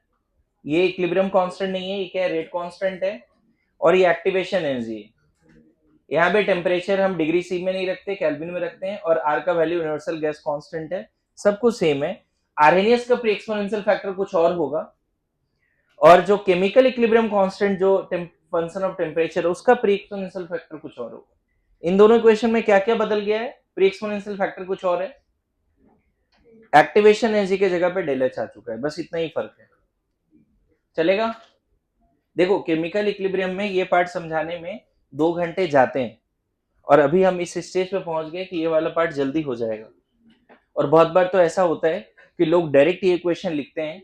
ये इक्विलिब्रियम कांस्टेंट नहीं है, ये क्या है, रेट कांस्टेंट है, और ये एक्टिवेशन एनर्जी है। यहाँ पे टेम्परेचर हम डिग्री सी में नहीं रखते, केल्विन में रखते हैं, और आर का वैल्यू यूनिवर्सल गैस कांस्टेंट है, सब कुछ सेम है। आरएनएस का प्री एक्सपोनेंशियल फैक्टर कुछ और होगा, और जो केमिकल इक्विलिब्रियम कांस्टेंट जो फंक्शन ऑफ टेम्परेचर उसका प्री एक्सपोनेंशियल फैक्टर कुछ और होगा। इन दोनों इक्वेशन में क्या क्या बदल गया है, प्री एक्सपोनेंशियल फैक्टर कुछ और है, एक्टिवेशन एनर्जी के जगह पे डेल एच आ चुका है, बस इतना ही फर्क है, चलेगा? देखो केमिकल इक्विलिब्रियम में ये पार्ट समझाने में 2 घंटे जाते हैं, और अभी हम इस स्टेज पे पहुंच गए कि ये वाला पार्ट जल्दी हो जाएगा। और बहुत बार तो ऐसा होता है कि लोग डायरेक्ट ये इक्वेशन लिखते हैं,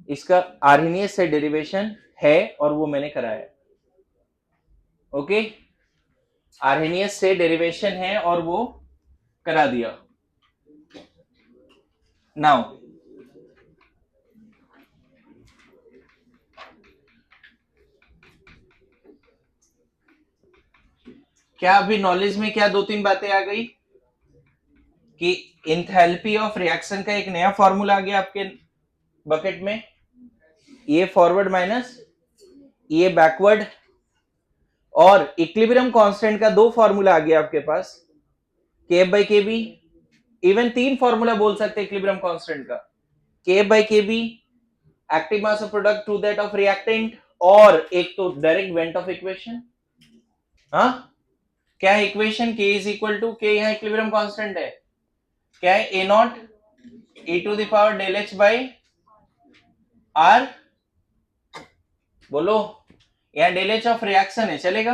इसका आरएनएस से डेरिवेशन है और वो मैंने कराया, ओके, आरएनएस से डेरिवेशन है और वो करा दिया। नाउ क्या अभी नॉलेज में क्या 2-3 बातें आ गई कि एंथैल्पी ऑफ रिएक्शन का एक नया फॉर्मूला आ गया आपके बकेट में, ये फॉरवर्ड माइनस ये बैकवर्ड, और इक्विलिब्रियम कांस्टेंट का दो फॉर्मूला आ गया आपके पास, K F by K B, even तीन फॉर्मूला बोल सकते हैं इक्विलिब्रियम कांस्टेंट का, K F by K B, active mass of product to that of reactant, और एक तो डायरेक्ट वेंट ऑफ इक्वेशन। हाँ, क्या है इक्वेशन? के इज इक्वल टू, के यहाँ इक्विलिब्रियम कांस्टेंट है, क्या है? A not E to the power del H by R, बोलो, यहाँ डेल एच ऑफ रिएक्शन है, चलेगा?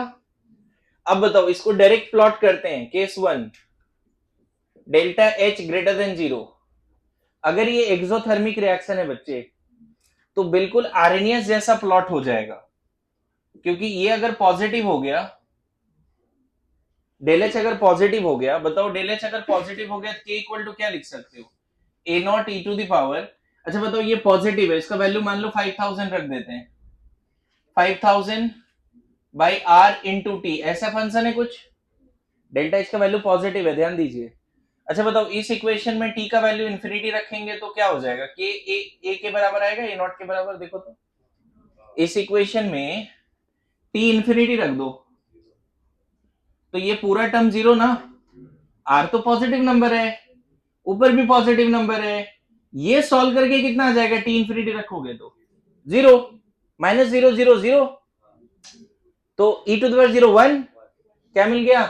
अब बताओ, इसको डायरेक्ट प्लॉट करते हैं, case one, delta H greater than zero. अगर ये एक्सोथर्मिक रिएक्शन है बच्चे, तो बिल्कुल आरएनएस जैसा प्लॉट हो जाएगा, क्योंकि ये अगर पॉजिटिव हो गया, डेल एच अगर पॉजिटिव हो गया, बताओ डेल एच अगर पॉजिटिव हो गया तो के इक्वल टू क्या लिख सकते हो? A not E to the power, अच्छा बताओ ये पॉजिटिव है, इसका वैल्यू मान लो 5000 रख देते हैं, 5000 बाई आर इंटू टी, ऐसा फंक्शन है कुछ, डेल्टा एच का वैल्यू पॉजिटिव है, ध्यान दीजिए। अच्छा बताओ, इस इक्वेशन में टी का वैल्यू इंफिनिटी रखेंगे तो क्या हो जाएगा? के ए के बराबर आएगा, ए नॉट के बराबर। देखो तो इस इक्वेशन में टी इंफिनिटी रख दो तो ये पूरा टर्म जीरो ना, आर तो पॉजिटिव नंबर है, ऊपर भी पॉजिटिव नंबर है, ये सॉल्व करके कितना आ जाएगा? टी इंफिनिटी रखोगे तो zero, minus zero zero zero, तो e to the power zero one, क्या मिल गया?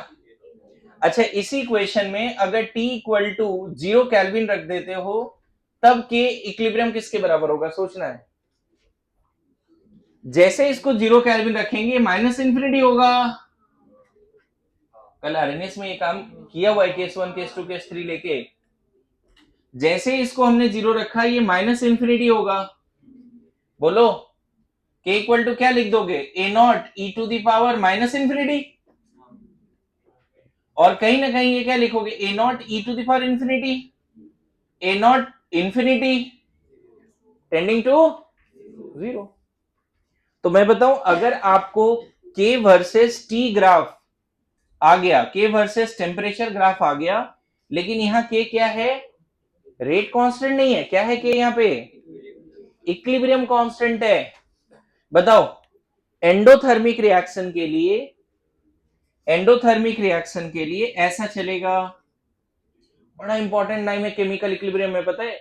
अच्छा, इसी इक्वेशन में अगर t इक्वल टू 0 केल्विन रख देते हो, तब के इक्विलिब्रियम किसके बराबर होगा? सोचना है। जैसे इसको 0 केल्विन रखेंगे, माइनस इंफिनिटी होगा। कल आरएनएस में ये काम किया हुआ है, केस 1 केस 2 केस 3 लेके। जैसे इसको हमने 0 रखा, ये माइनस इंफिनिटी होगा। बोलो, के इक्वल टू क्या लिख दोगे? A not E to the power minus infinity, और कहीं ना कहीं ये क्या लिखोगे? A not E to the power infinity, A not infinity tending to zero. तो मैं बताऊं, अगर आपको के वर्सेस टी ग्राफ आ गया, के वर्सेस टेम्परेचर ग्राफ आ गया, लेकिन यहां के क्या है? रेट कांस्टेंट नहीं है, क्या है के यहां पे? इक्विलिब्रियम कांस्टेंट है। बताओ, एंडोथर्मिक रिएक्शन के लिए, एंडोथर्मिक रिएक्शन के लिए ऐसा चलेगा। बड़ा इंपॉर्टेंट नाम है केमिकल इक्विलिब्रियम में, पता है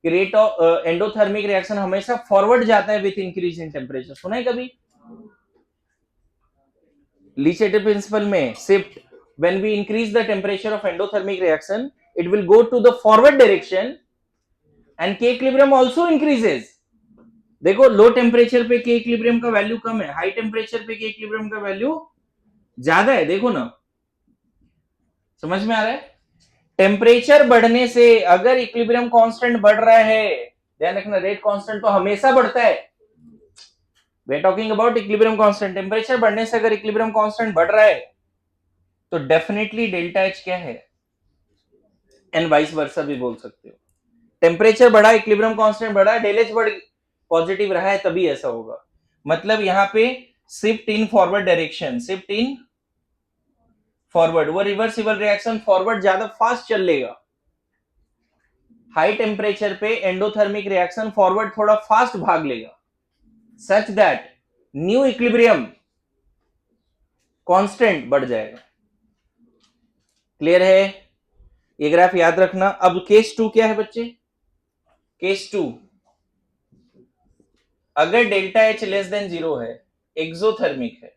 कि रेट ऑफ एंडोथर्मिक रिएक्शन हमेशा फॉरवर्ड जाता है विथ इंक्रीज इन टेम्परेचर। सुना है कभी? लीचेटे प्रिंसिपल में shift, when we increase the temperature of endothermic reaction, it will go to the forward direction and K equilibrium also increases. देखो, लो टेम्परेचर पे के इक्विलिब्रियम का वैल्यू कम है, हाई टेम्परेचर पे के इक्विलिब्रियम का वैल्यू ज्यादा है। देखो ना, समझ में आ रहा है? टेम्परेचर बढ़ने से अगर इक्विलिब्रियम कांस्टेंट बढ़ रहा है, ध्यान रखना, रेट कांस्टेंट तो हमेशा बढ़ता है। We are talking about equilibrium constant. Temperature बढ़ने से अगर इक्विलिब्रियम कांस्टेंट बढ़ रहा है, तो डेफिनेटली डेल्टा एच क्या है? एंड वाइस वर्सा भी बोल सकते हो। टेम्परेचर बढ़ा, इक्विलिब्रियम कांस्टेंट बढ़ा, डेल एच बढ़ पॉजिटिव रहा है, तभी ऐसा होगा। मतलब यहां पे shift in forward direction, shift in forward, वो रिवर्सिबल रिएक्शन फॉरवर्ड ज्यादा फास्ट चल लेगा। हाई टेम्परेचर पे एंडोथर्मिक रिएक्शन फॉरवर्ड थोड़ा फास्ट भाग लेगा, such that new equilibrium constant बढ़ जाएगा। क्लियर है? ये ग्राफ याद रखना। अब केस 2 क्या है बच्चे? केस 2, अगर delta H less than zero है, एक्सोथर्मिक है,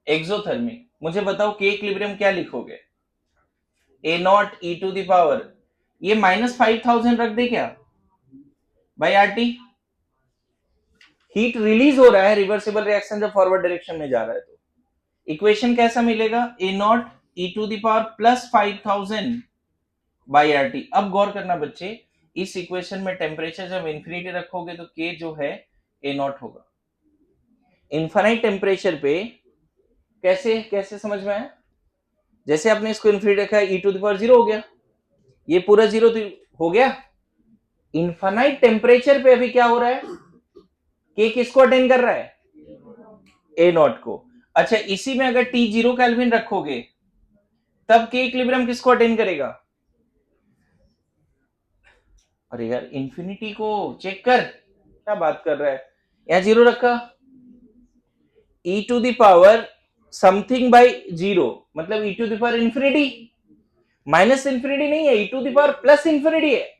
एक्सोथर्मिक, मुझे बताओ के इक्विलिब्रियम क्या लिखोगे? A not E to the power, ये माइनस 5000 रख दे क्या by R T? Heat release हो रहा है, रिवर्सिबल रिएक्शन जब फॉरवर्ड डायरेक्शन में जा रहा है, तो इक्वेशन कैसा मिलेगा? A not E to the power plus 5000 by R T. अब गौर करना बच्चे, इस इक्वेशन में टेम्परेचर जब इंफिनिटी रखोगे तो के जो है ए नॉट होगा। इनफाइनाइट टेम्परेचर पे कैसे कैसे समझ में आया? जैसे आपने इसको इंफिनिटी रखा है, ई टू द पावर जीरो हो गया, ये पूरा जीरो हो गया। इनफाइनाइट टेम्परेचर पे अभी क्या हो रहा है? के किसको अटेन कर रहा है? ए नॉट को। अच्छा, इसी में अगर टी 0 केल्विन रखोगे, तब के इक्विलिब्रियम किसको अटेन करेगा? अरे यार, इंफिनिटी को चेक कर, क्या बात कर रहा है? यहां 0 रखा, e to the power something by zero, मतलब e to the power infinity, minus infinity नहीं है, e to the power plus infinity है।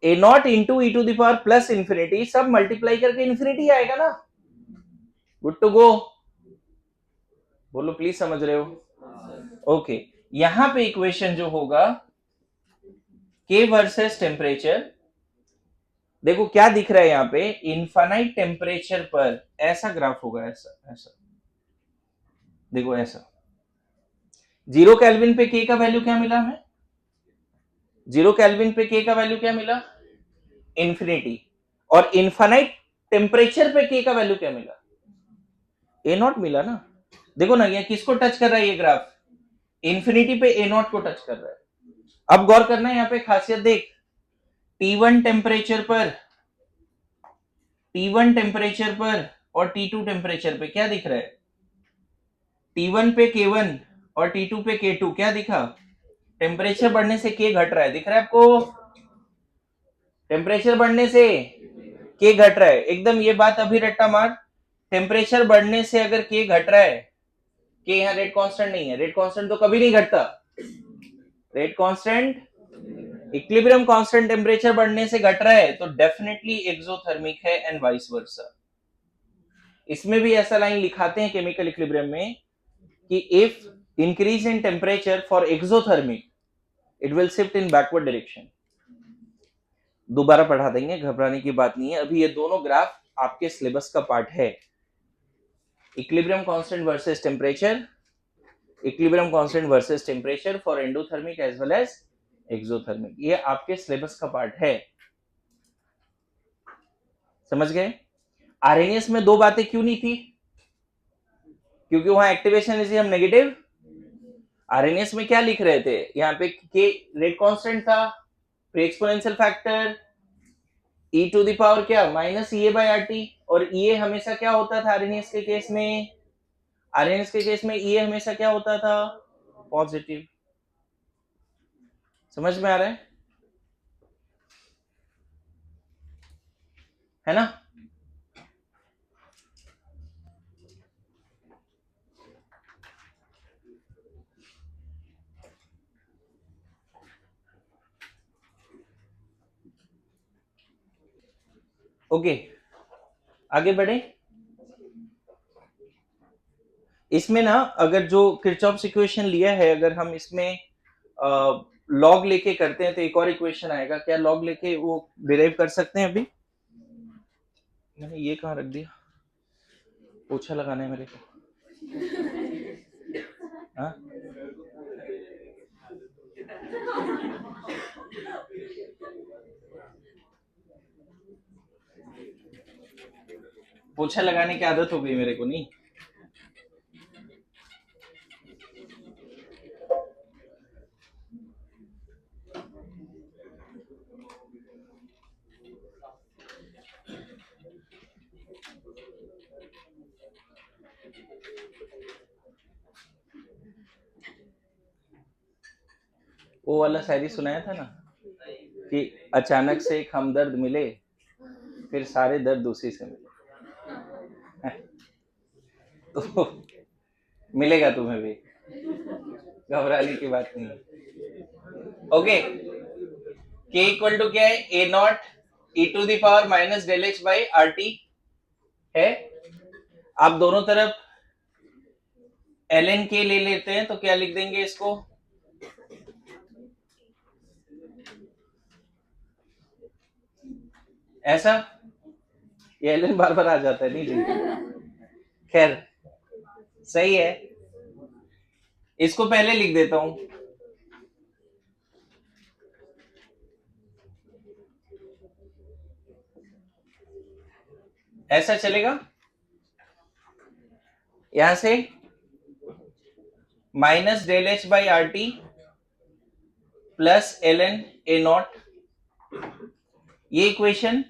A not into e to the power plus infinity, सब मल्टीप्लाई करके इंफिनिटी आएगा ना। गुड टू गो, बोलो प्लीज, समझ रहे हो? ओके, यहां पे इक्वेशन जो होगा के वर्सेस टेम्परेचर, देखो क्या दिख रहा है यहाँ पे, इनफाइनाइट टेम्परेचर पर ऐसा ग्राफ होगा, ऐसा ऐसा, देखो ऐसा। 0 केल्विन पे के का वैल्यू क्या मिला हमें? 0 केल्विन पे के का वैल्यू क्या मिला? इंफिनिटी। और इनफाइनाइट टेम्परेचर पे के का वैल्यू क्या मिला? ए नॉट मिला ना। देखो ना, ये किसको टच कर रहा है ये ग्राफ? इंफिनिटी पे ए नॉट को टच कर रहा है। अब गौर करना है यहाँ पे खासियत देख, T1 टेम्परेचर पर, T1 टेम्परेचर पर और T2 टेम्परेचर पे क्या दिख रहा है? T1 पे K1 और T2 पे K2, क्या दिखा? टेम्परेचर बढ़ने से K घट रहा है, दिख रहा है आपको? टेम्परेचर बढ़ने से K घट रहा है, एकदम ये बात अभी रट्टा मार। टेम्परेचर बढ़ने से अगर K घट रहा है, K यहाँ रेट कांस्टेंट नहीं है, रेट कांस्टेंट तो कभी नहीं घटता, rate constant, equilibrium constant temperature बढ़ने से घट रहा है तो डेफिनेटली एक्सोथर्मिक है एंड वाइस वर्सा। इसमें भी ऐसा लाइन लिखाते हैं केमिकल इक्विलिब्रियम में कि if increase in temperature for exothermic it will shift in backward direction. दोबारा पढ़ा देंगे, घबराने की बात नहीं है, अभी ये दोनों ग्राफ आपके सिलेबस का पार्ट है। Equilibrium constant versus temperature, equilibrium constant versus temperature for endothermic as well as exothermic, ये आपके सिलेबस का पार्ट है। समझ गए? आरएनएस में दो बातें क्यों नहीं थी? क्योंकि वहां एक्टिवेशन एनर्जी हम नेगेटिव। आरएनएस में क्या लिख रहे थे यहाँ पे? के रेट कांस्टेंट था, फिर exponential factor E to the power क्या, minus E A by R T, और ई हमेशा क्या होता था आरएनएस के केस में? आरएनएस के केस में ई हमेशा क्या होता था? पॉजिटिव। समझ में आ रहा है ना? ओके, आगे बढ़े। इसमें ना अगर जो किरचॉफ्स इक्वेशन लिया है, अगर हम इसमें लॉग लेके करते हैं तो एक और इक्वेशन आएगा, क्या लॉग लेके वो डिराइव कर सकते हैं? अभी मैंने ये कहाँ रख दिया, पोछा लगाना है मेरे को। हाँ, पोछा लगाने की आदत हो गई मेरे को, नहीं? वो वाला शायरी सुनाया था ना कि अचानक से एक हमदर्द मिले, फिर सारे दर्द उसी से मिले। तो मिलेगा तुम्हें भी, घबराने की बात नहीं है। ओके, के इक्वल टू क्या है? A not E to the power minus del X by R T है। आप दोनों तरफ एल एन के ले लेते हैं तो क्या लिख देंगे इसको? ऐसा, ये एल एन बार बार आ जाता है, नहीं जी? खैर, सही है, इसको पहले लिख देता हूं। ऐसा चलेगा? यहां से minus del H by R T plus L N A not, ये इक्वेशन।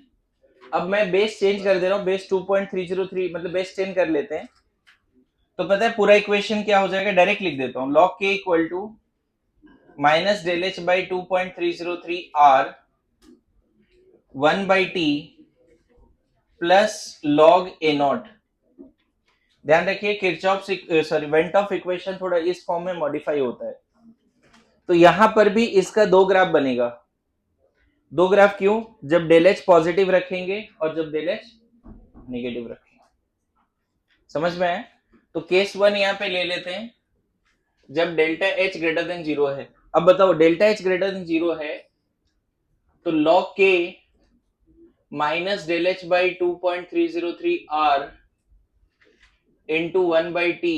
अब मैं बेस चेंज कर दे रहा हूं, बेस 2.303, मतलब बेस 10 कर लेते हैं, तो पता है पूरा इक्वेशन क्या हो जाएगा? डायरेक्ट लिख देता हूं, log K equal to minus del H by 2.303 R 1 by T plus log A not. ध्यान रखिए Kirchhoff sorry van't of equation थोड़ा इस फॉर्म में मॉडिफाई होता है। तो यहां पर भी इसका दो ग्राफ बनेगा। दो ग्राफ क्यों? जब डेल एच पॉजिटिव रखेंगे और जब डेल एच नेगेटिव रखेंगे। समझ में आया? तो केस वन यहां पे ले लेते हैं, जब delta H greater than zero है। अब बताओ delta H greater than zero है तो लॉग के minus del H by 2.303 R into 1/t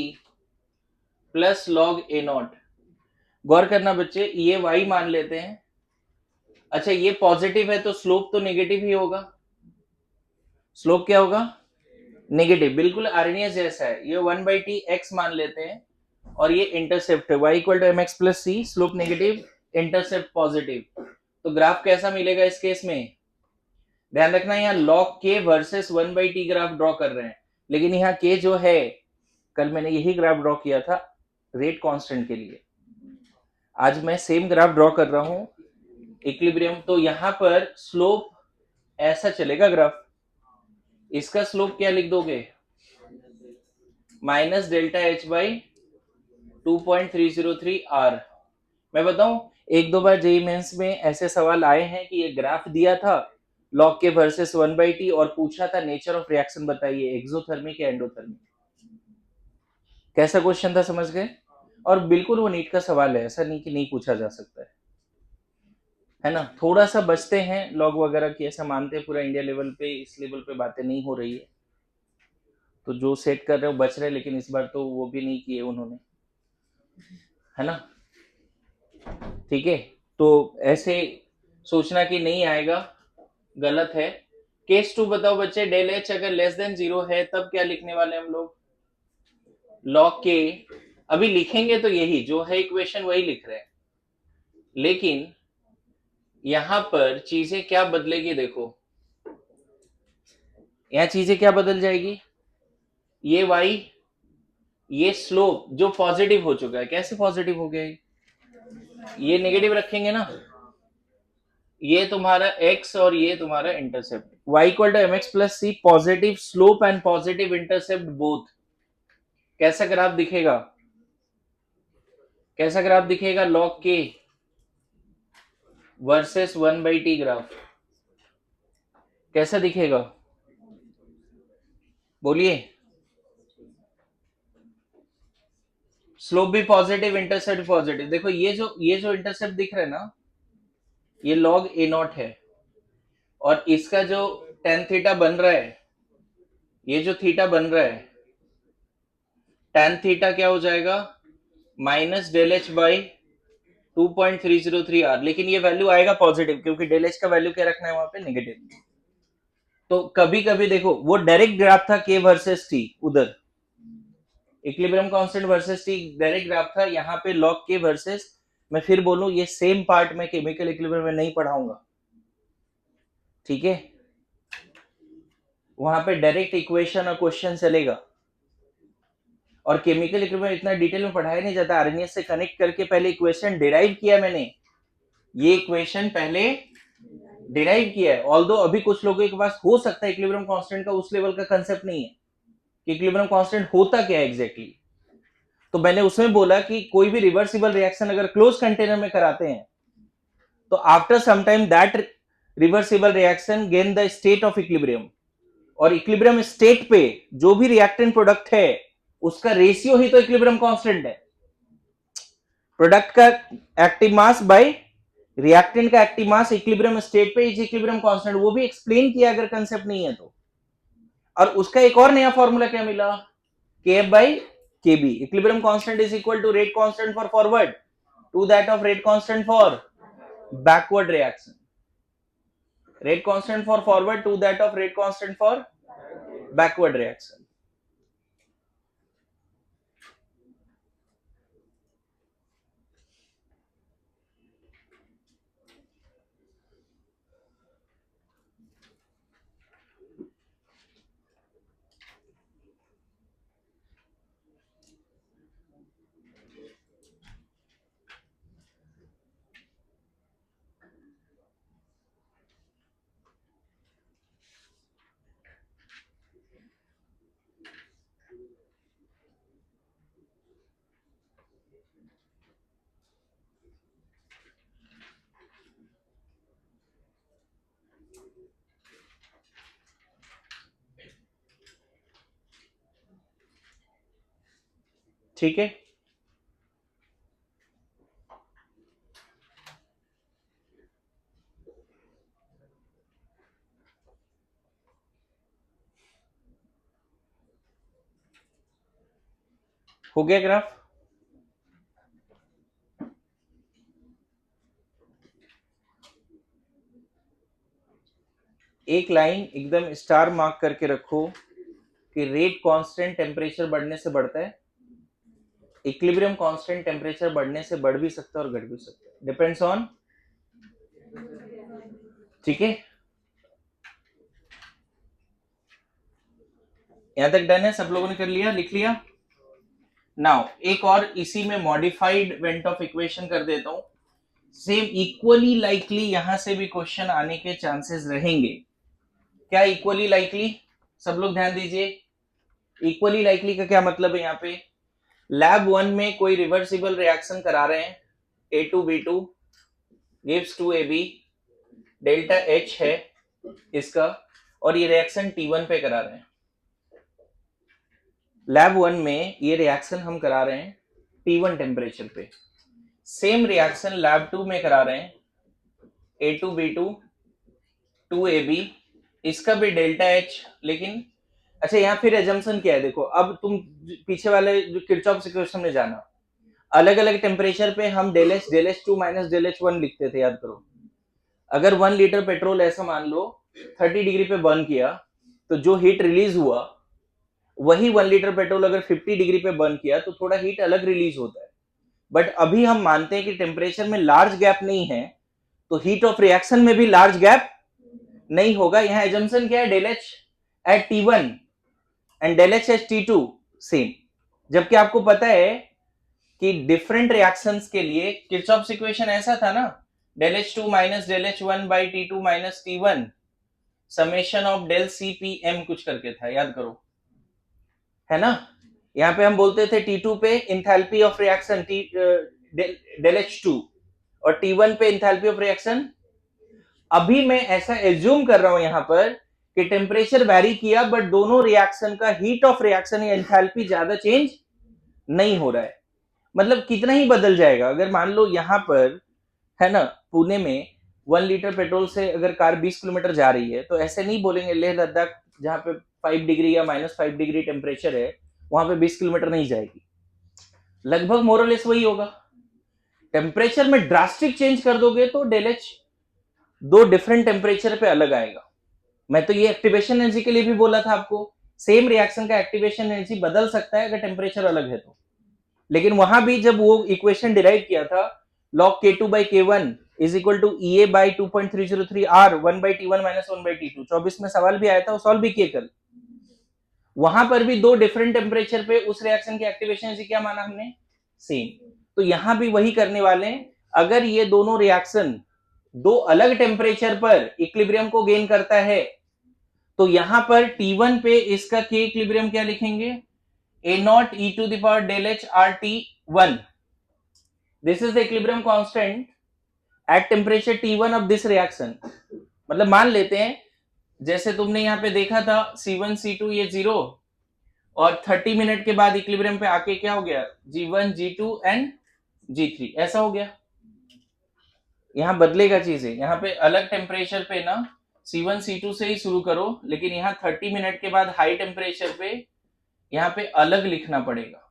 plus log A not. गौर करना बच्चे, ये y मान लेते हैं। अच्छा ये पॉजिटिव है तो स्लोप तो नेगेटिव ही होगा। स्लोप क्या होगा? नेगेटिव। बिल्कुल आर्नियस जैसा है। ये 1/t x मान लेते हैं और ये इंटरसेप्ट है y equal to mx plus c, slope negative, intercept positive. तो ग्राफ कैसा मिलेगा इस केस में? ध्यान रखना यहाँ log k versus 1/t graph draw कर रहे हैं, लेकिन यहाँ k जो है, कल मैंने यही ग्राफ ड्रॉ किया था रेट कांस्टेंट के लिए। आज मैं सेम ग्राफ ड्रॉ कर रहा हूं इक्विलिब्रियम। तो यहां पर स्लोप ऐसा चलेगा ग्राफ। इसका स्लोप क्या लिख दोगे? Minus delta H by 2.303 R. मैं बताऊं, एक दो बार जेईई मेंस में ऐसे सवाल आए हैं कि ये ग्राफ दिया था लॉग के वर्सेस 1/t और पूछा था नेचर ऑफ रिएक्शन बताइए, एक्सोथर्मिक या एंडोथर्मिक। कैसा क्वेश्चन था, समझ गए? और बिल्कुल वो नीट का सवाल है, ऐसा नहीं कि नहीं पूछा जा सकता है ना। थोड़ा सा बचते हैं लॉग वगैरह की, ऐसा मानते हैं पूरा इंडिया लेवल पे इस लेवल पे बातें नहीं हो रही है, तो जो सेट कर रहे हो बच रहे, लेकिन इस बार तो वो भी नहीं किए उन्होंने, है ना। ठीक है, तो ऐसे सोचना कि नहीं आएगा, गलत है। केस टू बताओ बच्चे, डेल एच अगर लेस देन जीरो है तब क्या लिखने वाले हम लोग? लॉग के अभी लिखेंगे तो यही जो है इक्वेशन वही लिख रहे हैं, लेकिन यहां पर चीजें क्या बदलेगी देखो। यहां चीजें क्या बदल जाएगी? ये y, ये स्लोप जो पॉजिटिव हो चुका है, कैसे पॉजिटिव हो गया? ये नेगेटिव रखेंगे ना, ये तुम्हारा x और ये तुम्हारा intercept. y equal to mx plus c, positive slope and positive intercept both. कैसा ग्राफ दिखेगा? कैसा ग्राफ दिखेगा? log k versus 1/t graph कैसा दिखेगा? बोलिए। स्लोप भी पॉजिटिव, इंटरसेप्ट पॉजिटिव। देखो ये जो इंटरसेप्ट दिख रहा है ना, ये log a नॉट है, और इसका जो tan थीटा बन रहा है, ये जो थीटा बन रहा है, tan थीटा क्या हो जाएगा? Minus del H by 2.303 R. लेकिन ये वैल्यू आएगा पॉजिटिव, क्योंकि डेल एच का वैल्यू क्या रखना है वहां पे? नेगेटिव। तो कभी कभी देखो, वो डायरेक्ट ग्राफ था के वर्सेस टी, उधर equilibrium constant versus T direct graph था। यहाँ पे लॉग के वर्सेस, मैं फिर बोलूं ये सेम पार्ट में केमिकल इक्विलिब्रियम में नहीं पढ़ाऊंगा, ठीक है। वहां पे डायरेक्ट इक्वेशन और क्वेश्चन चलेगा, और केमिकल इक्विलिब्रियम इतना डिटेल में पढ़ाया नहीं जाता। आरएनएस से कनेक्ट करके पहले इक्वेशन डिराइव किया मैंने, ये इक्वेशन पहले डिराइव किया है। ऑल्दो अभी कुछ लोगों के पास हो सकता है इक्विलिब्रियम कांस्टेंट का उस लेवल का कंसेप्ट नहीं है कि इक्विलिब्रियम कांस्टेंट होता क्या है एग्जैक्टली। तो मैंने उसमें बोला कि कोई भी रिवर्सिबल रिएक्शन अगर क्लोज कंटेनर में कराते हैं तो after some time that reversible reaction gain the state of equilibrium, और इक्विलिब्रियम स्टेट पे जो भी रिएक्टेंट प्रोडक्ट है उसका रेशियो ही तो इक्विलिब्रियम कांस्टेंट है। प्रोडक्ट का एक्टिव मास बाय रिएक्टेंट का एक्टिव मास इक्विलिब्रियम स्टेट पे इज इक्विलिब्रियम कांस्टेंट, वो भी एक्सप्लेन किया अगर कंसेप्ट नहीं है तो। और उसका एक और नया फॉर्मूला क्या मिला? kf by kb, equilibrium constant is equal to rate constant for forward to that of rate constant for backward reaction, rate constant for forward to that of rate constant for backward reaction। ठीक है, हो गया ग्राफ। एक लाइन एकदम स्टार मार्क करके रखो कि रेट कांस्टेंट टेम्परेचर बढ़ने से बढ़ता है, इक्विलिब्रियम कांस्टेंट टेम्परेचर बढ़ने से बढ़ भी सकता है और घट भी सकता है, डिपेंड्स ऑन, ठीक है। यहां तक डन है, सब लोगों ने कर लिया, लिख लिया। नाउ एक और इसी में मॉडिफाइड वेंट ऑफ इक्वेशन कर देता हूं, सेम इक्वली लाइकली यहां से भी क्वेश्चन आने के चांसेस रहेंगे। क्या इक्वली लाइकली, सब लोग ध्यान दीजिए। इक्वली लाइकली का क्या मतलब है, यहाँ पे लैब 1 में कोई रिवर्सिबल रिएक्शन करा रहे हैं, A2B2 gives 2AB, delta H है इसका, और ये रिएक्शन T1 पे करा रहे हैं। लैब 1 में ये रिएक्शन हम करा रहे हैं T1 टेम्परेचर पे। सेम रिएक्शन लैब 2 में करा रहे हैं A2B2 2AB, इसका भी डेल्टा H, लेकिन अच्छा यहाँ फिर एजम्पशन क्या है, देखो अब तुम पीछे वाले जो किरचॉफ इक्वेशन में जाना, अलग अलग टेम्परेचर पे हम del H two minus del H one लिखते थे, याद करो। अगर 1 लीटर पेट्रोल ऐसा मान लो 30 डिग्री पे बर्न किया, तो जो हीट रिलीज हुआ वही 1 लीटर पेट्रोल अगर 50 डिग्री पे बर्न किया तो थोड़ा हीट अलग रिलीज होता है। बट अभी हम मानते हैं कि टेम्परेचर में लार्ज गैप नहीं है, तो हीट ऑफ रिएक्शन में भी लार्ज गैप नहीं होगा। यहाँ एजम्पशन क्या है, del H at T1 and del H at T2 same, जबकि आपको पता है कि डिफरेंट रिएक्शंस के लिए किरचॉफ्स इक्वेशन ऐसा था ना, del H two minus del H one by T2 minus T1 summation of del CPM कुछ करके था, याद करो, है ना। यहाँ पे हम बोलते थे T2 पे enthalpy of reaction del H two, और T1 पे इंथैल्पी ऑफ रिएक्शन। अभी मैं ऐसा एज्यूम कर रहा हूं यहां पर कि टेम्परेचर वेरी किया बट दोनों रिएक्शन का हीट ऑफ रिएक्शन या एंथैल्पी ज्यादा चेंज नहीं हो रहा है। मतलब कितना ही बदल जाएगा, अगर मान लो यहां पर है ना पुणे में 1 लीटर पेट्रोल से अगर कार 20 किलोमीटर जा रही है, तो ऐसे नहीं बोलेंगे लेह लद्दाख जहां पे 5 डिग्री या -5 डिग्री टेम्परेचर है वहां पे 20 किलोमीटर नहीं जाएगी। लगभग मोरलेस वही होगा। टेम्परेचर में ड्रास्टिक चेंज कर दोगे तो डेल एच दो डिफरेंट टेम्परेचर पे अलग आएगा। मैं तो ये एक्टिवेशन एनर्जी के लिए भी बोला था आपको, सेम रिएक्शन का एक्टिवेशन एनर्जी बदल सकता है अगर टेम्परेचर अलग है तो। लेकिन वहां भी जब वो इक्वेशन डिराइव किया था, log K2 by K1 is equal to EA by 2.303 R 1 by T1 minus 1 by T2, 24 में सवाल भी आया था, वो सॉल्व भी किए कल। वहां पर भी दो डिफरेंट टेम्परेचर पे उस रिएक्शन की एक्टिवेशन एनर्जी क्या माना हमने, सेम। तो यहां भी वही करने वाले हैं। अगर ये दोनों रिएक्शन दो अलग टेम्परेचर पर इक्विलिब्रियम को गेन करता है, तो यहां पर T1 पे इसका K इक्विलिब्रियम क्या लिखेंगे, A naught e to the power del H RT1. This is the equilibrium constant at temperature T1 of this reaction. मतलब मान लेते हैं जैसे तुमने यहाँ पे देखा था C1 C2 ये 0, और 30 मिनट के बाद इक्विलिब्रियम पे आके क्या हो गया, G1 G2 एंड G3 ऐसा हो गया। यहाँ बदलेगा चीजें, यहाँ पे अलग टेम्परेचर पे ना C1 C2 से ही शुरू करो, लेकिन यहाँ 30 मिनट के बाद हाई टेम्परेचर पे यहाँ पे अलग लिखना पड़ेगा,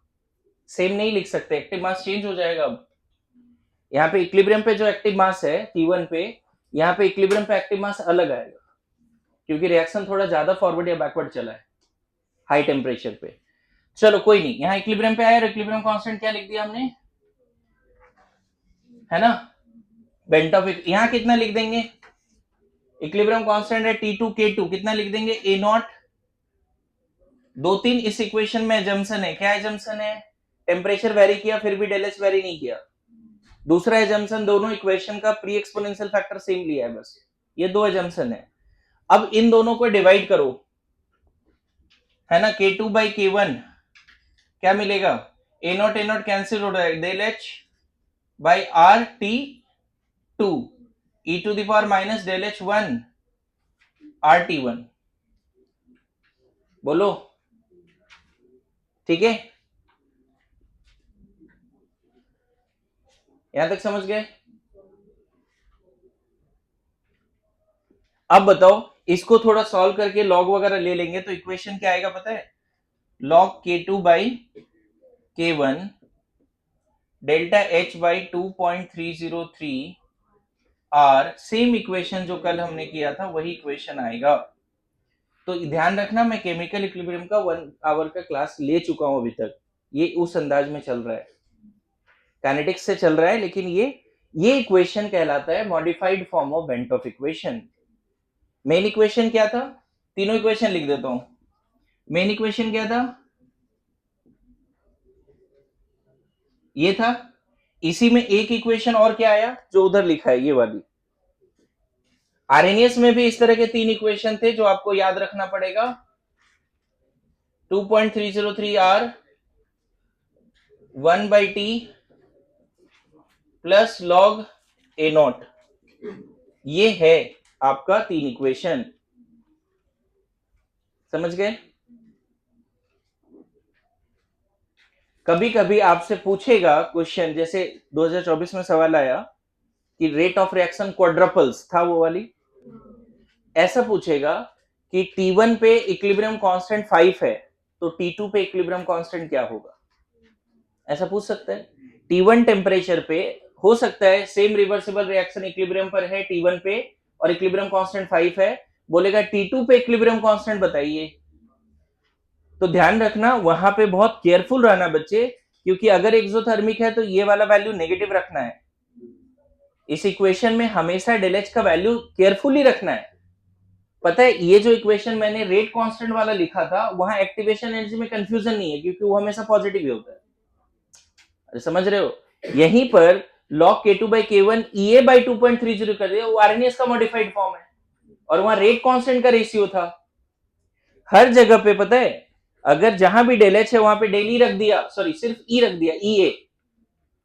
सेम नहीं लिख सकते, एक्टिव मास चेंज हो जाएगा। अब यहाँ पे इक्विलिब्रियम पे जो एक्टिव मास है T1 पे, यहाँ पे इक्विलिब्रियम पे एक्टिव मास अलग आएगा, क्योंकि रिएक्शन थोड़ा ज्यादा फॉरवर्ड या बैकवर्ड चला है हाई टेम्परेचर पे। चलो कोई नहीं, यहाँ इक्विलिब्रियम पे आया, इक्विलिब्रियम कांस्टेंट क्या लिख दिया हमने, है ना, बेंट ऑफ, यहाँ कितना लिख देंगे, इक्विलिब्रियम कांस्टेंट है T2 K2, कितना लिख देंगे A नॉट। 2-3 इस इक्वेशन में एजम्पशन है, क्या एजम्पशन है, टेम्परेचर वेरी किया फिर भी डेल एच वेरी नहीं किया। दूसरा एजम्पशन, दोनों इक्वेशन का प्री एक्सपोनेंशियल फैक्टर सेम लिया है, बस ये दो एजम्पशन है। अब इन दोनों को डिवाइड करो, है ना, K2 by K1 क्या मिलेगा, A नॉट कैंसिल हो रहा है, del H by RT2 e to the power minus del H 1 RT1, बोलो ठीक है। यहां तक समझ गए? अब बताओ, इसको थोड़ा सॉल्व करके लॉग वगैरह ले लेंगे तो इक्वेशन क्या आएगा पता है? log k2 by k1 delta h by 2.303 R, same equation जो कल हमने किया था वही इक्वेशन आएगा। तो ध्यान रखना, मैं केमिकल इक्विलिब्रियम का 1 आवर का क्लास ले चुका हूं अभी तक, ये उस अंदाज में चल रहा है, काइनेटिक्स से चल रहा है, लेकिन ये इक्वेशन कहलाता है modified form of bent of equation. Main equation क्या था? तीनों इक्वेशन लिख देता हूं। मेन इक्वेशन क्या था? ये था। इसी में एक इक्वेशन और क्या आया जो उधर लिखा है, ये वाली। आरएनएस में भी इस तरह के 3 इक्वेशन थे जो आपको याद रखना पड़ेगा। 2.303 R 1 by T plus log A not, ये है आपका 3 इक्वेशन। समझ गए? कभी कभी आपसे पूछेगा क्वेश्चन, जैसे 2024 में सवाल आया कि रेट ऑफ रिएक्शन क्वाड्रपल्स था, वो वाली ऐसा पूछेगा कि T1 पे इक्विलिब्रियम कांस्टेंट 5 है तो T2 पे इक्विलिब्रियम कांस्टेंट क्या होगा, ऐसा पूछ सकता है। T1 टेम्परेचर पे हो सकता है सेम रिवर्सिबल रिएक्शन इक्विलिब्रियम पर है T1 पे और इक्विलिब्रियम कांस्टेंट 5 है, बोलेगा T2 पे इक्विलिब्रियम कांस्टेंट बताइए। तो ध्यान रखना, वहां पे बहुत केयरफुल रहना बच्चे, क्योंकि अगर एक्सोथर्मिक है तो ये वाला वैल्यू नेगेटिव रखना है। इस इक्वेशन में हमेशा डेल एच का वैल्यू केयरफुली रखना है। पता है, ये जो इक्वेशन मैंने रेट कांस्टेंट वाला लिखा था, वहां एक्टिवेशन एनर्जी में कंफ्यूजन नहीं है, क्योंकि वो हमेशा पॉजिटिव ही होता है। अरे समझ रहे हो? यहीं पर log k2 by k1 ea by 2.30 कर दिया, वो आरएनएस का मॉडिफाइड फॉर्म है और वहां रेट कांस्टेंट का रेशियो था। हर जगह पे पता है, अगर जहां भी डेल एच है वहां पे डेल ई रख दिया, सॉरी सिर्फ ई रख दिया, ई ए,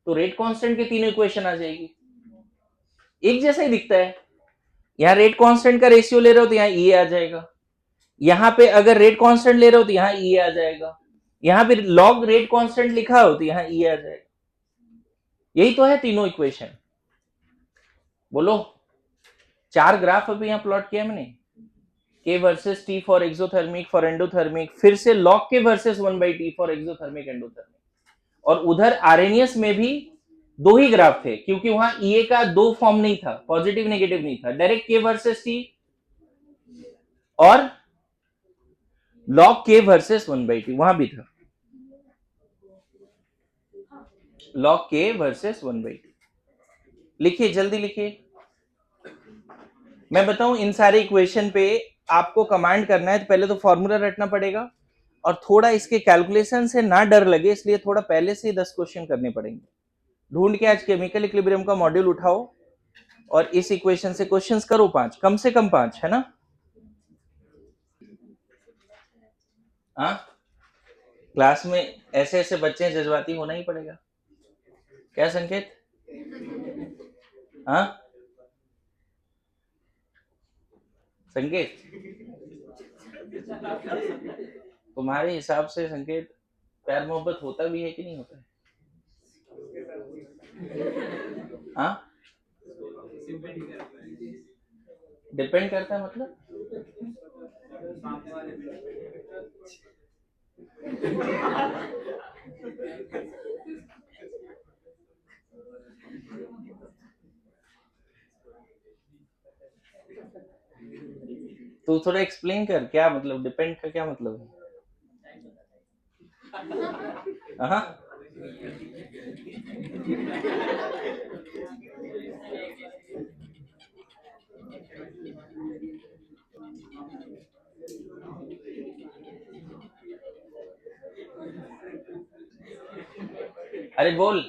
तो रेट कांस्टेंट के तीनों इक्वेशन आ जाएगी, एक जैसा ही दिखता है। यहाँ रेट कांस्टेंट का रेशियो ले रहे हो तो यहाँ ई आ जाएगा, यहाँ पे अगर रेट कांस्टेंट ले रहे हो तो यहाँ ई आ जाएगा, यहाँ पे लॉग रेट कांस्टेंट लिखा हो तो यहाँ ई आ जाएगा। यही तो है तीनों इक्वेशन। बोलो, 4 ग्राफ अभी यहाँ प्लॉट किया मैंने, के versus T for exothermic for endothermic, फिर से लॉग के versus 1 by T for exothermic endothermic, और उधर आरएनएस में भी 2 ही ग्राफ थे, क्योंकि वहां ईए का 2 फॉर्म नहीं था, पॉजिटिव नेगेटिव नहीं था, डायरेक्ट के वर्सेस टी और लॉग के वर्सेस 1 बाई टी, वहां भी था लॉग के वर्सेस 1 बाई टी। लिखिए, जल्दी लिखिए। मैं बताऊं, इन सारे इक्वेशन पे आपको कमांड करना है तो पहले तो फॉर्मूला रटना पड़ेगा, और थोड़ा इसके कैलकुलेशन से ना डर लगे इसलिए थोड़ा पहले से ही 10 क्वेश्चन करने पड़ेंगे। ढूंढ के आज केमिकल इक्विलिब्रियम का मॉड्यूल उठाओ और इस इक्वेशन से क्वेश्चंस करो, 5 कम से कम 5, है ना? हाँ, क्लास में ऐसे ऐसे बच्चे जज्बाती होना ही पड़ेगा। क्या संकेत? हाँ संकेत, तुम्हारे हिसाब से संकेत, प्यार मोहब्बत होता भी है कि नहीं होता है? हाँ, डिपेंड करता है मतलब? तो थोड़ा एक्सप्लेन कर, क्या मतलब डिपेंड का क्या मतलब है? हाँ, अरे बोल,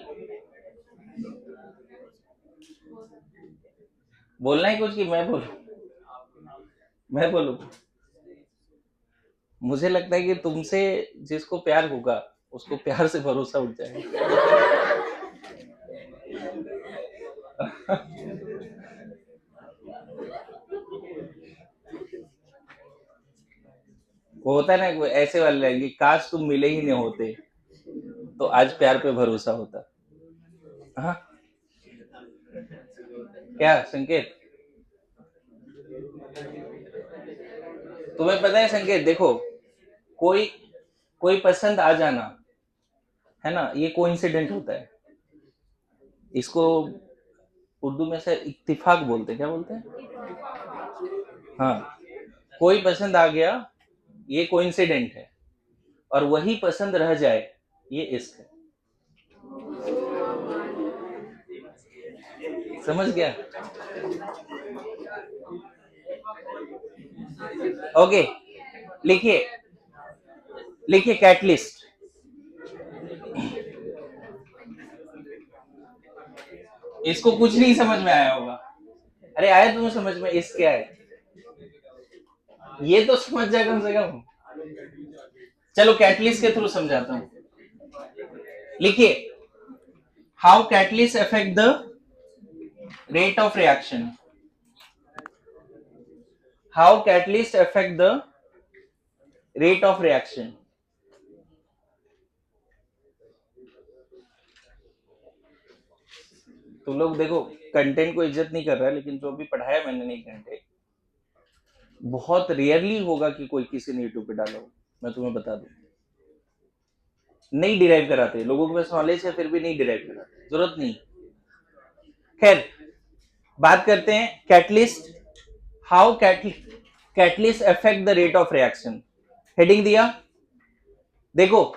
बोलना ही कुछ कि मैं बोलूं? मैं बोलूं? मुझे लगता है कि तुमसे जिसको प्यार होगा उसको प्यार से भरोसा उठ जाएगा। वो होता है ना, ऐसे वाले रहेंगे, काश तुम मिले ही नहीं होते तो आज प्यार पे भरोसा होता। हाँ, क्या संकेत? तुम्हें पता है संकेत, देखो, कोई कोई पसंद आ जाना, है ना, ये कोइंसिडेंट होता है। इसको उर्दू में से इत्तिफाक बोलते हैं, क्या बोलते हैं? हाँ, कोई पसंद आ गया, ये कोइंसिडेंट है, और वही पसंद रह जाए, ये इश्क है। समझ गया? ओके, लिखिए, लिखिए कैटलिस्ट। इसको कुछ नहीं समझ में आया होगा। अरे आया तुम्हें समझ में इश्क क्या है? ये तो समझ जाए कम से कम। चलो कैटलिस्ट के थ्रू समझाता हूँ। लिखिए, how catalyst affect the rate of reaction. How catalyst affect the rate of reaction? तुम लोग देखो, कंटेंट को इज्जत नहीं कर रहा है, लेकिन जो भी पढ़ाया मैंने नहीं घंटे, बहुत रेयरली होगा कि कोई किसी ने यूट्यूब पे डाला हो। मैं तुम्हें बता दूं, नहीं डिराइव कराते लोगों के पास नॉलेज है, फिर भी नहीं डिराइव कराते, जरूरत नहीं। खैर, बात करते हैं catalyst. How catalyst affect the rate of reaction. Heading दिया, देखो,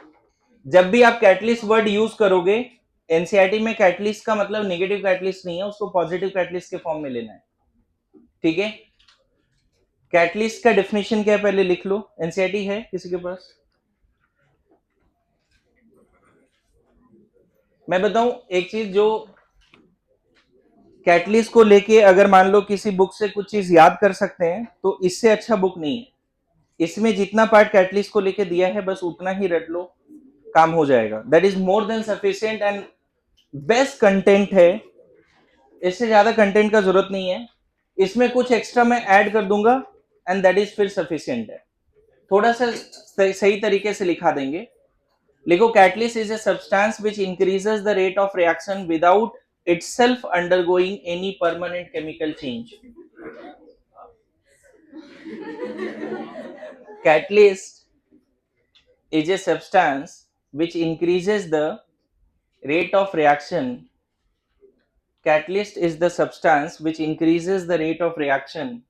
जब भी आप कैटलिस्ट वर्ड यूज करोगे, एनसीईआरटी में कैटलिस्ट का मतलब नेगेटिव कैटलिस्ट नहीं है, उसको पॉजिटिव कैटलिस्ट के फॉर्म में लेना है। ठीक है, कैटलिस्ट का डेफिनेशन क्या है पहले लिख लो। एनसीईआरटी है किसी के पास? मैं बताऊं एक चीज, जो कैटलिस्ट को लेके अगर मान लो किसी बुक से कुछ चीज याद कर सकते हैं, तो इससे अच्छा बुक नहीं है। इसमें जितना पार्ट कैटलिस्ट को लेके दिया है, बस उतना ही रट लो, काम हो जाएगा। That is more than sufficient and best content है। इससे ज्यादा कंटेंट का जरूरत नहीं है। इसमें कुछ एक्स्ट्रा मैं ऐड कर दूंगा एंड दैट इज फिर सफिशिएंट है। थोड़ा सा सही तरीके से लिखा देंगे। लिखो, catalyst is a substance which increases the rate of reaction without itself undergoing any permanent chemical change. Catalyst is a substance which increases the rate of reaction. Catalyst is the substance which increases the rate of reaction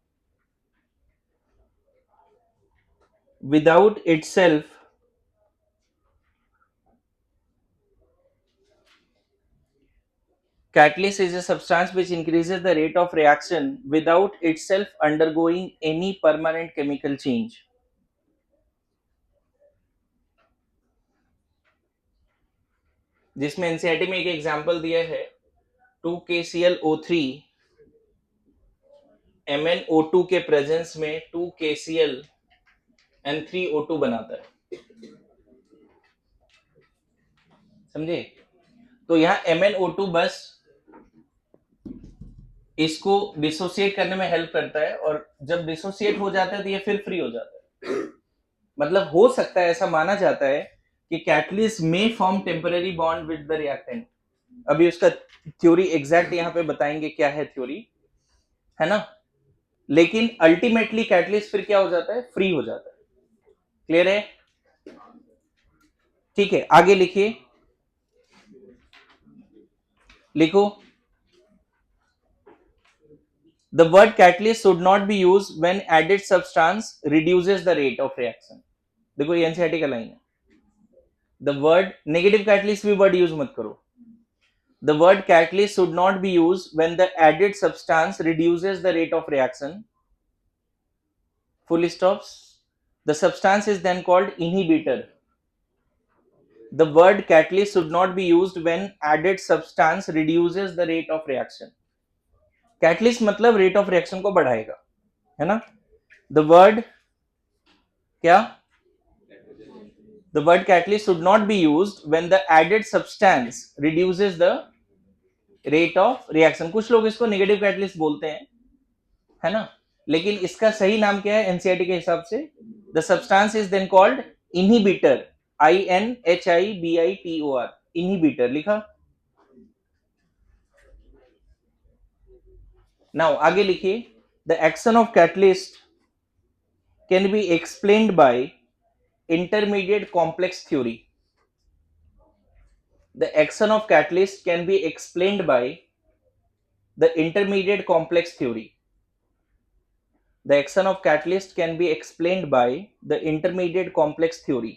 without itself Catalyst is a substance which increases the rate of reaction without itself undergoing any permanent chemical change. जिसमें एनसीईआरटी में एक एग्जांपल दिया है, 2KClO3 MnO2 के प्रेजेंस में 2KCl and 3O2 बनाता है। समझे? तो यहाँ MnO2 बस इसको डिसोसिएट करने में हेल्प करता है, और जब डिसोसिएट हो जाता है तो ये फिर फ्री हो जाता है। मतलब हो सकता है, ऐसा माना जाता है कि कैटलिस्ट में form temporary bond with the reactant. अभी उसका थ्योरी एग्जैक्ट यहाँ पे बताएंगे क्या है थ्योरी, है ना। लेकिन अल्टीमेटली कैटलिस्ट फिर क्या हो जाता है? फ्री हो जाता है। क्लियर है? ठीक है, आगे लिखिए। लिखो, the word catalyst should not be used when added substance reduces the rate of reaction. देखो ये एनसीईआरटी का लाइन है। द वर्ड नेगेटिव कैटलिस्ट भी वर्ड यूज मत करो। The word catalyst should not be used when the added substance reduces the rate of reaction. Full stops. The substance is then called inhibitor. The word catalyst should not be used when added substance reduces the rate of reaction. Catalyst मतलब rate of reaction को बढ़ाएगा, है ना। The word क्या? The word catalyst should not be used when the added substance reduces the rate of reaction. कुछ लोग इसको नेगेटिव कैटलिस्ट बोलते हैं, है ना, लेकिन इसका सही नाम क्या है एनसीईआरटी के हिसाब से? The substance is then called inhibitor. INHIBITOR, inhibitor लिखा। नाउ आगे लिखिए, the action of catalyst can be explained by intermediate complex theory. The action of catalyst can be explained by the intermediate complex theory. The action of catalyst can be explained by the intermediate complex theory.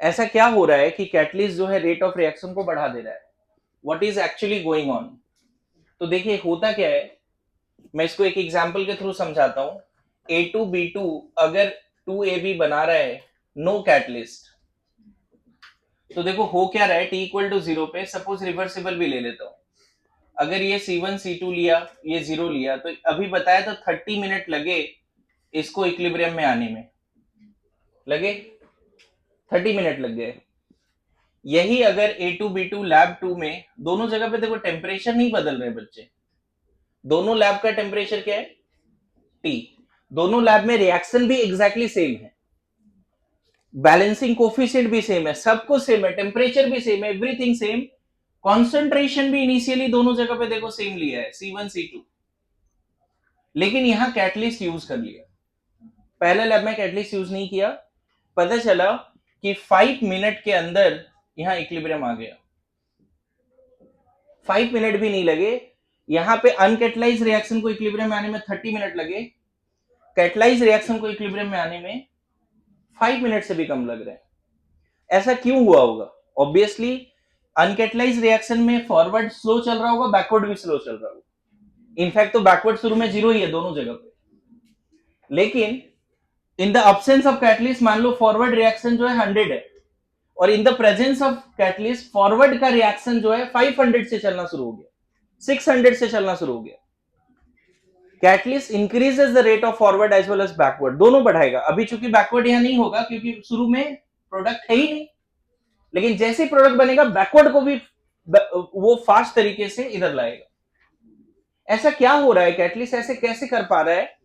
ऐसा क्या हो रहा है कि कैटलिस्ट जो है रेट ऑफ रिएक्शन को बढ़ा दे रहा है? What is actually going on? तो देखिए होता क्या है, मैं इसको एक एग्जांपल के थ्रू समझाता हूं. A2B2 अगर 2AB बना रहा है नो कैटलिस्ट, तो देखो हो क्या रहा है, T इक्वल टू 0 पे सपोज रिवर्सिबल भी ले लेता हूं. अगर ये C1 C2 लिया, ये 0 लिया, तो अभी बताया तो 30 मिनट लगे इसको इक्विलिब्रियम में आने में, लगे 30 मिनट लग गए. यही अगर A2B2 लैब 2 में, दोनों जगह पे देखो टेम्परेचर नहीं बदल रहे बच्चे, दोनों लैब का टेम्परेचर क्या है, T. दोनों लैब में रिएक्शन भी एग्जैक्टली सेम है, बैलेंसिंग कोफिशिएंट भी सेम है, सब कुछ सेम है, टेम्परेचर भी सेम है, एवरीथिंग सेम. कॉन्सेंट्रेशन भी इनिशियली दोनों जगह पे देखो सेम लिया है, C1 C2. लेकिन यहां कैटलिस्ट यूज कर लिया, पहले लैब में कैटलिस्ट यूज नहीं किया. पता चला कि 5 मिनट के अंदर यहां इक्विलिब्रियम आ गया. 5 मिनट भी नहीं लगे, यहां पे अनकैटलाइज रिएक्शन को इक्विलिब्रियम में आने में 30 मिनट लगे, कैटलाइज रिएक्शन को इक्विलिब्रियम में आने में 5 मिनट से भी कम लग रहे हैं. ऐसा क्यों हुआ होगा? ऑब्वियसली अनकैटलाइज रिएक्शन में फॉरवर्ड स्लो चल रहा होगा, बैकवर्ड भी स्लो चल रहा होगा. इनफैक्ट तो बैकवर्ड शुरू में 0 ही है दोनों जगह पे. लेकिन इन द अब्सेंस ऑफ कैटलिस्ट मान लो फॉरवर्ड रिएक्शन जो है 100 है, और in the presence of catalyst forward का रिएक्शन जो है 500 से चलना शुरू हो गया, 600 से चलना शुरू हो गया. Catalyst increases the rate of forward as well as backward, दोनों बढ़ाएगा. अभी चूंकि बैकवर्ड यहां नहीं होगा क्योंकि शुरू में प्रोडक्ट है ही नहीं, लेकिन जैसे ही प्रोडक्ट बनेगा बैकवर्ड को भी वो फास्ट तरीके से इधर लाएगा. ऐसा क्या हो रहा है, कैटलिस्ट ऐसे कैसे कर पा रहा है?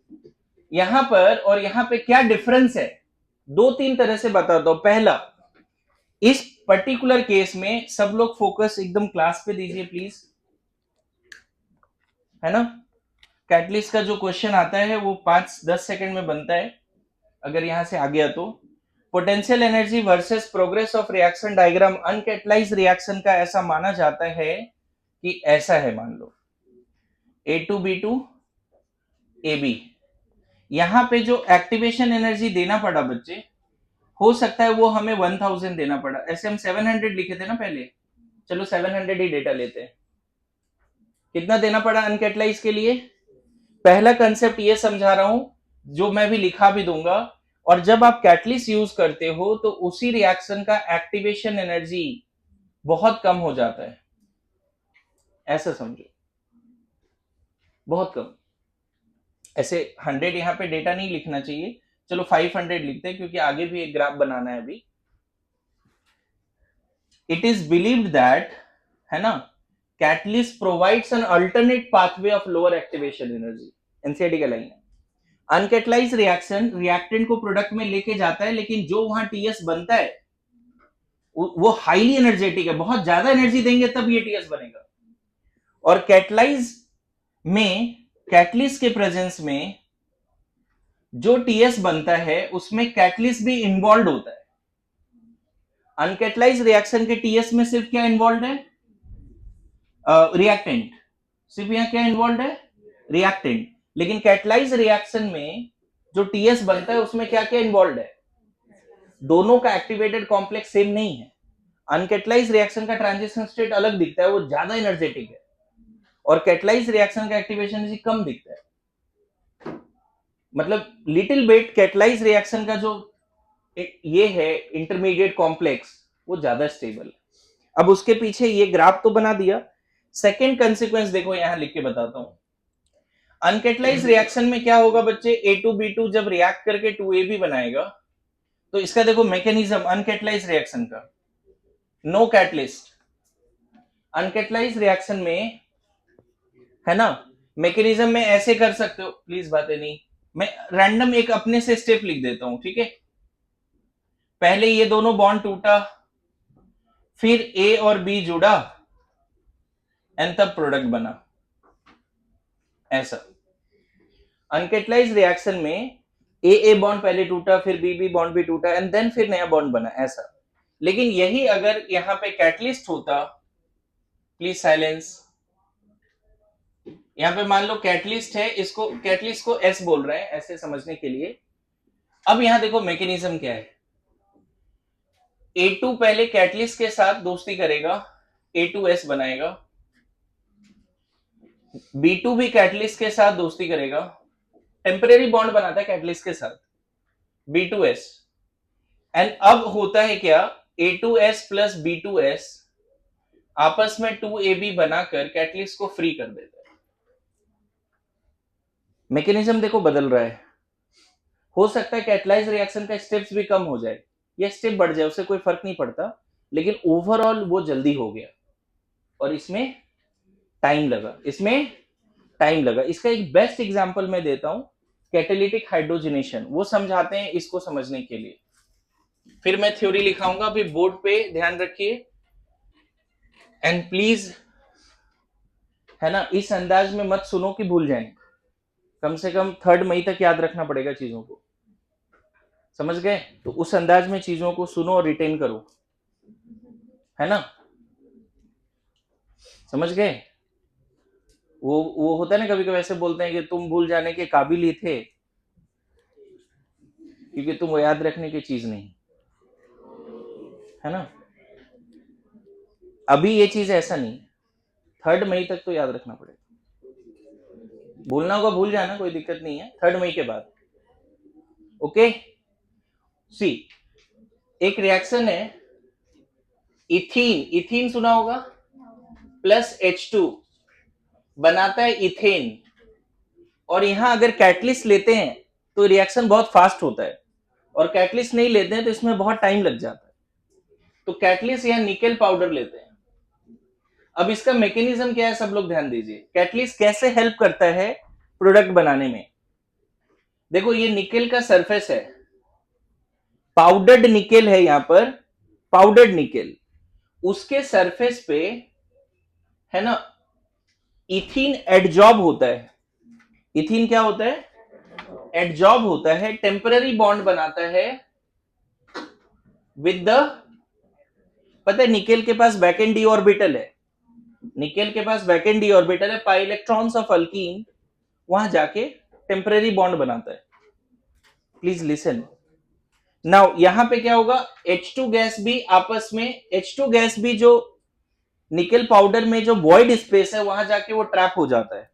यहां पर और यहां पे क्या डिफरेंस है? 2-3 तरह से बताता हूं. पहला, इस पर्टिकुलर केस में सब लोग फोकस एकदम क्लास पे दीजिए प्लीज, है ना. कैटलिस्ट का जो क्वेश्चन आता है वो 5-10 सेकंड में बनता है, अगर यहां से आ गया तो. Potential energy versus progress of reaction diagram uncatalyse reaction का ऐसा माना जाता है कि ऐसा है, मान लो A2B2 AB, यहां पे जो एक्टिवेशन एनर्जी देना पड़ा बच्चे, हो सकता है वो हमें 1000 देना पड़ा. ऐसे हम 700 लिखे थे ना पहले, चलो 700 ही डेटा लेते हैं. कितना देना पड़ा अनकैटलाइज के लिए? पहला कंसेप्ट ये समझा रहा हूं, जो मैं भी लिखा भी दूंगा. और जब आप कैटलिस्ट यूज करते हो तो उसी रिएक्शन का एक्टिवेशन एनर्जी बहुत कम हो जाता है, ऐसा समझो, बहुत कम. ऐसे 100 यहां पे डेटा नहीं लिखना चाहिए, चलो 500 लिखते हैं क्योंकि आगे भी एक ग्राफ बनाना है अभी. इट इज बिलीव्ड दैट, है ना, catalyst provides an alternate pathway of lower activation energy. NCERT का लाइन है. अनकैटलाइज रिएक्शन रिएक्टेंट को प्रोडक्ट में लेके जाता है, लेकिन जो वहां टीएस बनता है वो हाईली एनर्जेटिक है, बहुत ज्यादा एनर्जी देंगे तब ये टीएस बनेगा. और कैटलाइज में, कैटलिस्ट के प्रेजेंस में जो टीएस बनता है उसमें कैटलिस्ट भी इन्वॉल्व होता है. अनकैटलाइज रिएक्शन के टीएस में सिर्फ क्या इन्वॉल्व है? रिएक्टेंट. सिर्फ यहां क्या इन्वॉल्व है? रिएक्टेंट. लेकिन कैटलाइज रिएक्शन में जो टीएस बनता है उसमें क्या क्या इन्वॉल्व है? दोनों का एक्टिवेटेड कॉम्प्लेक्स सेम नहीं है. अनकैटलाइज रिएक्शन का ट्रांजिशन स्टेट अलग दिखता है, वो ज्यादा एनर्जेटिक है, और कैटलाइज रिएक्शन का एक्टिवेशन एनर्जी कम दिखता है. मतलब लिटिल बिट कैटलाइज रिएक्शन का जो ये है इंटरमीडिएट कॉम्प्लेक्स, वो ज्यादा स्टेबल है. अब उसके पीछे ये ग्राफ तो बना दिया. सेकेंड कंसिक्वेंस देखो, यहां लिख के बताता हूं. अनकैटलाइज रिएक्शन में क्या होगा बच्चे, A2B2 जब रिएक्ट करके 2AB बनाएगा, तो इसका देखो मैकेनिज्म अनकैटलाइज रिएक्शन का, नो कैटलिस्ट. अनकैटलाइज रिएक्शन में, है ना, मैकेनिज्म में ऐसे कर सकते हो, प्लीज बातें नहीं, मैं रैंडम एक अपने से स्टेप लिख देता हूं, ठीक है. पहले ये दोनों बॉन्ड टूटा, फिर ए और बी जुड़ा एंड तब प्रोडक्ट बना, ऐसा। अनकेटलाइज रिएक्शन में ए बॉन्ड पहले टूटा, फिर बी बॉन्ड भी टूटा एंड देन फिर नया बॉन्ड बना, ऐसा। लेकिन यही अगर यहां पे कैटलिस्ट होता, प्लीज साइलेंस, यहां पे मान लो कैटलिस्ट है, इसको कैटलिस्ट को एस बोल रहे हैं ऐसे समझने के लिए। अब यहां देखो मैकेनिज्म क्या है, A2 पहले कैटलिस्ट के साथ दोस्ती करेगा, A2S बनाएगा, B2 भी कैटलिस्ट के साथ दोस्ती करेगा, टेम्परेरी बॉन्ड बनाता है कैटलिस्ट के साथ, B2S, एंड अब होता है क्या, A2S प्लस B2S आपस में 2AB बनाकर कैटलिस्ट को फ्री कर देता है। मैकेनिज्म देखो बदल रहा है। हो सकता है कैटलाइज रिएक्शन का स्टेप्स भी कम हो जाए या स्टेप बढ़ जाए, उससे कोई फर्क नहीं पड़ता, लेकिन ओवरऑल वो जल्दी हो गया और इसमें टाइम लगा। इसका एक बेस्ट एग्जांपल मैं देता हूं, कैटालिटिक हाइड्रोजनेशन, वो समझाते हैं इसको समझने के लिए। फिर मैं थ्योरी लिखाऊंगा, अभी बोर्ड पे ध्यान रखिए एंड प्लीज, है ना, इस अंदाज में मत सुनो कि भूल जाएं, कम से कम 3 मई तक याद रखना पड़ेगा चीजों को, समझ गए? तो उस अंदाज में चीजों को सुनो और रिटेन करो, है ना, समझ गए? वो होता है ना, कभी कभी ऐसे बोलते हैं कि तुम भूल जाने के काबिल ही थे, क्योंकि तुम वो याद रखने की चीज नहीं, है ना। अभी ये चीज ऐसा नहीं, 3 मई तक तो याद रखना पड़ेगा, भूलना होगा भूल जाना, कोई दिक्कत नहीं है, 3 मई के बाद। ओके, सी, एक रिएक्शन है, इथीन सुना होगा, प्लस H2 बनाता है इथेन, और यहां अगर कैटलिस्ट लेते हैं तो रिएक्शन बहुत फास्ट होता है, और कैटलिस्ट नहीं लेते हैं तो इसमें बहुत टाइम लग जाता है। तो कैटलिस्ट यहां निकेल पाउडर लेते हैं। अब इसका मैकेनिज्म क्या है, सब लोग ध्यान दीजिए, कैटलिस्ट कैसे हेल्प करता है प्रोडक्ट बनाने में। देखो ये निकेल का सरफेस है, पाउडर्ड निकेल है यहां पर, पाउडर्ड निकेल, उसके सरफेस पे, है ना, इथीन एडजॉर्ब होता है। इथीन क्या होता है, एडजॉर्ब होता है, टेम्पररी बॉन्ड बनाता है विद द, पता है निकेल के पास बैक एंड डी ऑर्बिटल है, निकेल के पास बैक एंड डी ऑर्बिटल है, पाई इलेक्ट्रॉन्स ऑफ अल्कीन वहां जाके टेम्पररी बॉन्ड बनाता है। प्लीज लिसन नाउ, यहां पे क्या होगा, H2 गैस भी आपस में, H2 गैस भी जो निकेल पाउडर में जो वॉइड स्पेस है वहां जाके वो ट्रैप हो जाता है,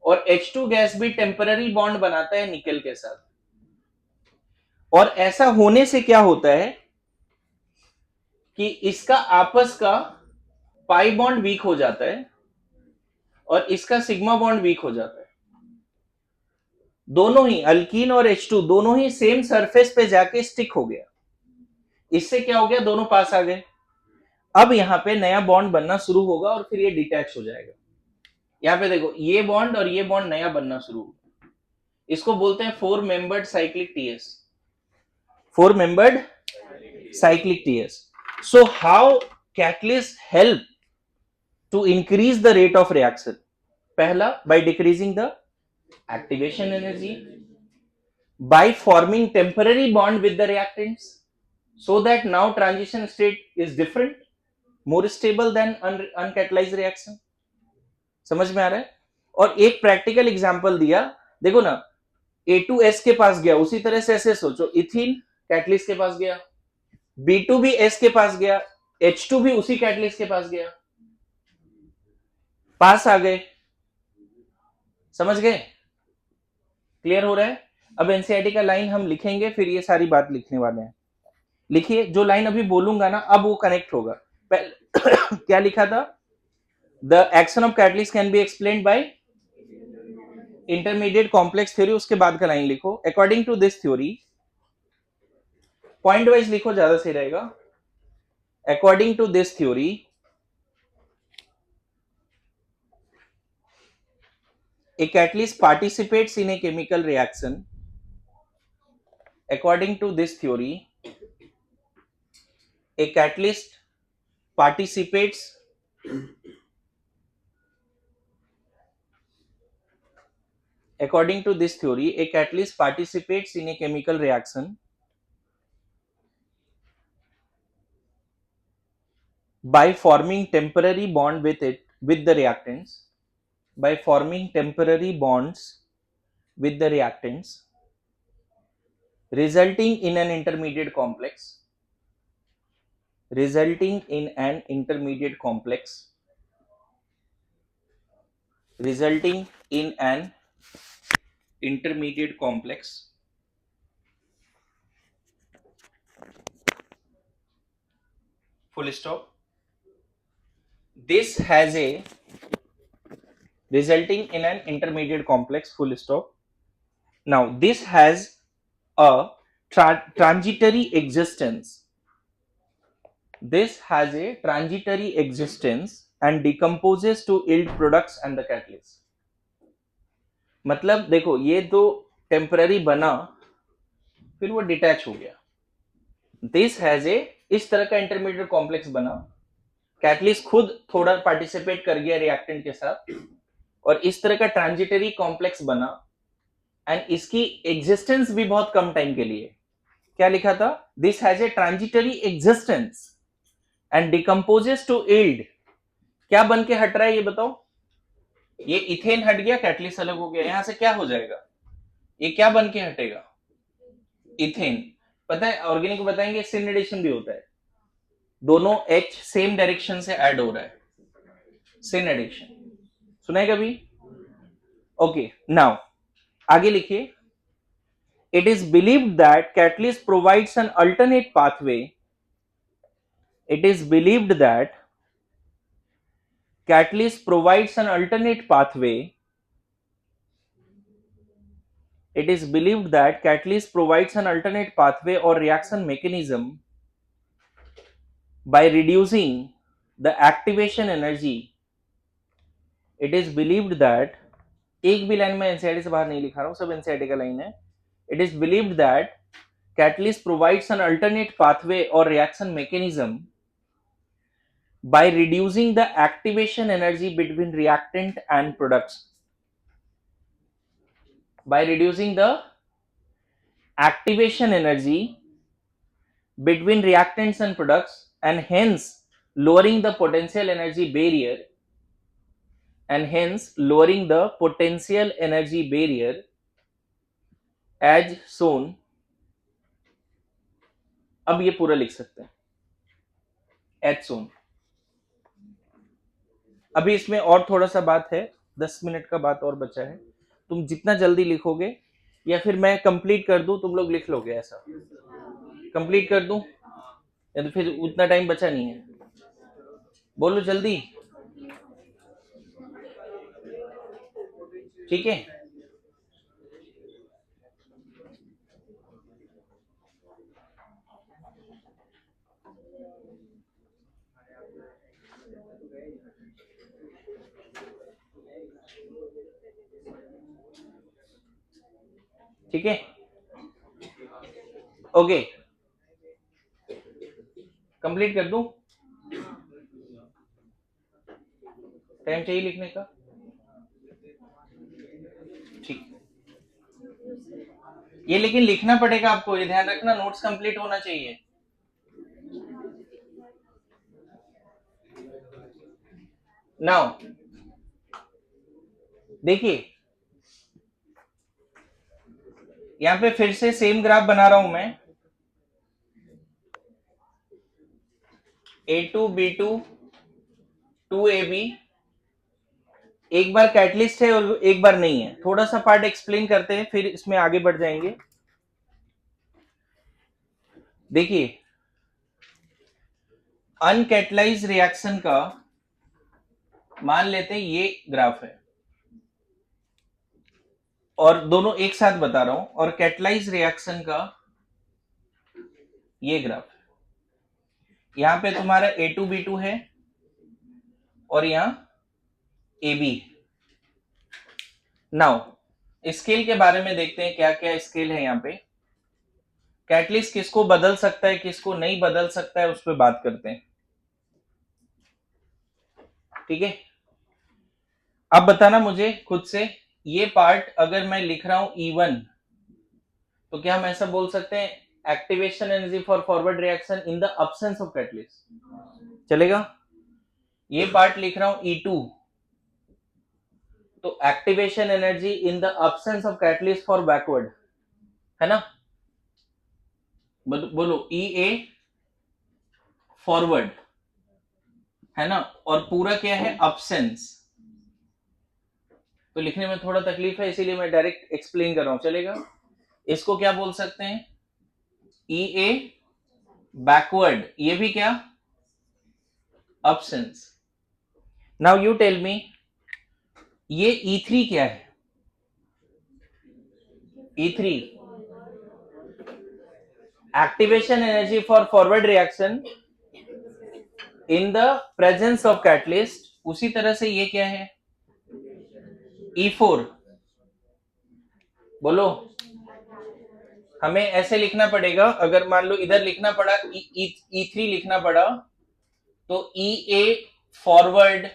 और H2 गैस भी टेम्पररी बॉन्ड बनाता है निकेल के साथ। और ऐसा होने से क्या होता है कि इसका आपस का पाई बॉन्ड वीक हो जाता है और इसका सिग्मा बॉन्ड वीक हो जाता है। दोनों ही अल्कीन और H2 दोनों ही सेम सरफेस पे जाके स्टिक हो गया। इससे क्या हो गया, दोनों पास आ गए। अब यहां पे नया बॉन्ड बनना शुरू होगा और फिर ये डिटैच हो जाएगा। यहां पे देखो ये बॉन्ड और ये बॉन्ड नया बनना शुरू होगा, इसको बोलते हैं 4 membered cyclic TS, 4 membered cyclic TS. So how catalyst help to increase the rate of reaction? पहला, by decreasing the activation energy, by forming temporary bond with the reactants, so that now transition state is different, more stable than uncatalyzed reaction. समझ में आ रहा है? और एक प्रैक्टिकल एग्जांपल दिया, देखो ना, A2S के पास गया, उसी तरह से ऐसे सोचो, इथीन कैटलिस्ट के पास गया, B2 भी S के पास गया, H2 भी उसी कैटलिस्ट के पास गया, पास आ गए, समझ गए? क्लियर हो रहा है? अब एनसीईआरटी का लाइन हम लिखेंगे, फिर ये सारी बात लिखने वाले हैं। लिखिए, जो लाइन अभी बोलूंगा ना, अब वो कनेक्ट होगा। क्या लिखा था, the action of catalyst can be explained by intermediate complex theory, उसके बाद का लाइन लिखो, according to this theory, point wise लिखो ज्यादा सही रहेगा। According to this theory, a catalyst participates in a chemical reaction. According to this theory, a catalyst participates according to this theory, a catalyst participates in a chemical reaction by forming temporary bond with the reactants, by forming temporary bonds with the reactants, resulting in an intermediate complex, resulting in an intermediate complex, resulting in an intermediate complex, full stop. This has a resulting in an intermediate complex, full stop. Now this has a transitory existence. This has a transitory existence and decomposes to yield products and the catalyst. मतलब देखो ये तो टेम्पररी बना फिर वो डिटैच हो गया. दिस हैज ए इस तरह का इंटरमीडिएट कॉम्प्लेक्स बना, कैटलिस्ट खुद थोड़ा पार्टिसिपेट कर गया रिएक्टेंट के साथ और इस तरह का ट्रांजिटरी कॉम्प्लेक्स बना एंड इसकी एग्जिस्टेंस भी बहुत कम टाइम के लिए. क्या लिखा था? This has a transitory existence and decomposes to yield. क्या बन के हट रहा है ये बताओ? ये इथेन हट गया, कैटलिस्ट अलग हो गया, यहां से क्या हो जाएगा? ये क्या बन के हटेगा? इथेन. पता है ऑर्गेनिक को बताएंगे सिन एडिशन भी होता है, दोनों H सेम डायरेक्शन से ऐड हो रहा है, सिन एडिशन. सुना है कभी? ओके, नाउ आगे लिखिए. It is believed that catalyst provides an alternate pathway. It is believed that catalyst provides an alternate pathway. It is believed that catalyst provides an alternate pathway or reaction mechanism by reducing the activation energy. It is believed that, एक भी लाइन में एनसीईआरटी से बाहर नहीं लिखा रहा हूं, सब एनसीईआरटी का लाइन है. It is believed that catalyst provides an alternate pathway or reaction mechanism by reducing the activation energy between reactant and products. By reducing the activation energy between reactants and products and hence lowering the potential energy barrier, and hence lowering the potential energy barrier as shown. अब ये पूरा लिख सकते हैं as shown. अभी इसमें और थोड़ा सा बात है, 10 मिनट का बात और बचा है. तुम जितना जल्दी लिखोगे या फिर मैं कंप्लीट कर दूं, तुम लोग लिख लोगे. ऐसा कंप्लीट कर दूं या तो फिर उतना टाइम बचा नहीं है? बोलो जल्दी. ठीक है, ठीक है, ओके. कंप्लीट कर दूं? टाइम चाहिए लिखने का? ठीक. ये लेकिन लिखना पड़ेगा आपको, ये ध्यान रखना, नोट्स कंप्लीट होना चाहिए. नाउ देखिए, यहां पे फिर से सेम ग्राफ बना रहा हूं मैं. A2B2 2AB, एक बार कैटलिस्ट है और एक बार नहीं है. थोड़ा सा पार्ट एक्सप्लेन करते हैं फिर इसमें आगे बढ़ जाएंगे. देखिए, अनकैटलाइज रिएक्शन का मान लेते हैं ये ग्राफ है और दोनों एक साथ बता रहा हूं, और कैटलाइज रिएक्शन का ये ग्राफ है. यहां पे तुम्हारा A2B2 है और यहां AB. नाउ स्केल के बारे में देखते हैं क्या क्या स्केल है. यहां पे कैटलिस्ट किसको बदल सकता है, किसको नहीं बदल सकता है, उस पर बात करते हैं. ठीक है, अब बताना मुझे खुद से, ये पार्ट अगर मैं लिख रहा हूं E1 तो क्या हम ऐसा बोल सकते हैं activation energy for forward reaction in the absence of catalyst, चलेगा? ये पार्ट लिख रहा हूं E2 तो activation energy in the absence of catalyst for backward, है ना? बोलो EA फॉरवर्ड, है ना? और पूरा क्या है अब्सेंस, तो लिखने में थोड़ा तकलीफ है इसीलिए मैं डायरेक्ट एक्सप्लेन कर रहा हूं, चलेगा? इसको क्या बोल सकते हैं? EA बैकवर्ड, ये भी क्या absence. Now you tell me ये E3 क्या है? E3 activation energy for forward reaction in the presence of catalyst. उसी तरह से ये क्या है? E4, बोलो। हमें ऐसे लिखना पड़ेगा, अगर मान लो इधर लिखना पड़ा E3 लिखना पड़ा तो EA forward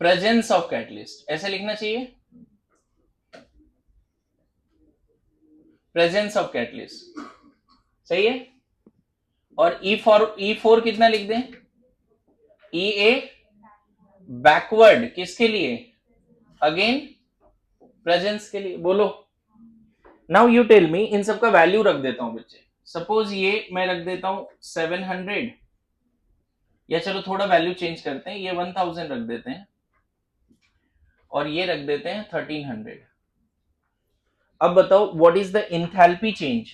presence of catalyst, ऐसे लिखना चाहिए, प्रेजेंस ऑफ कैटलिस्ट, सही है? और E4 कितना लिख दें? EA बैकवर्ड, किसके लिए? अगेन प्रेजेंस के लिए, बोलो। नाउ यू टेल मी, इन सब का वैल्यू रख देता हूं बच्चे, सपोज ये मैं रख देता हूं 700, या चलो थोड़ा वैल्यू चेंज करते हैं, ये 1000 रख देते हैं और ये रख देते हैं 1300। अब बताओ what is the enthalpy change?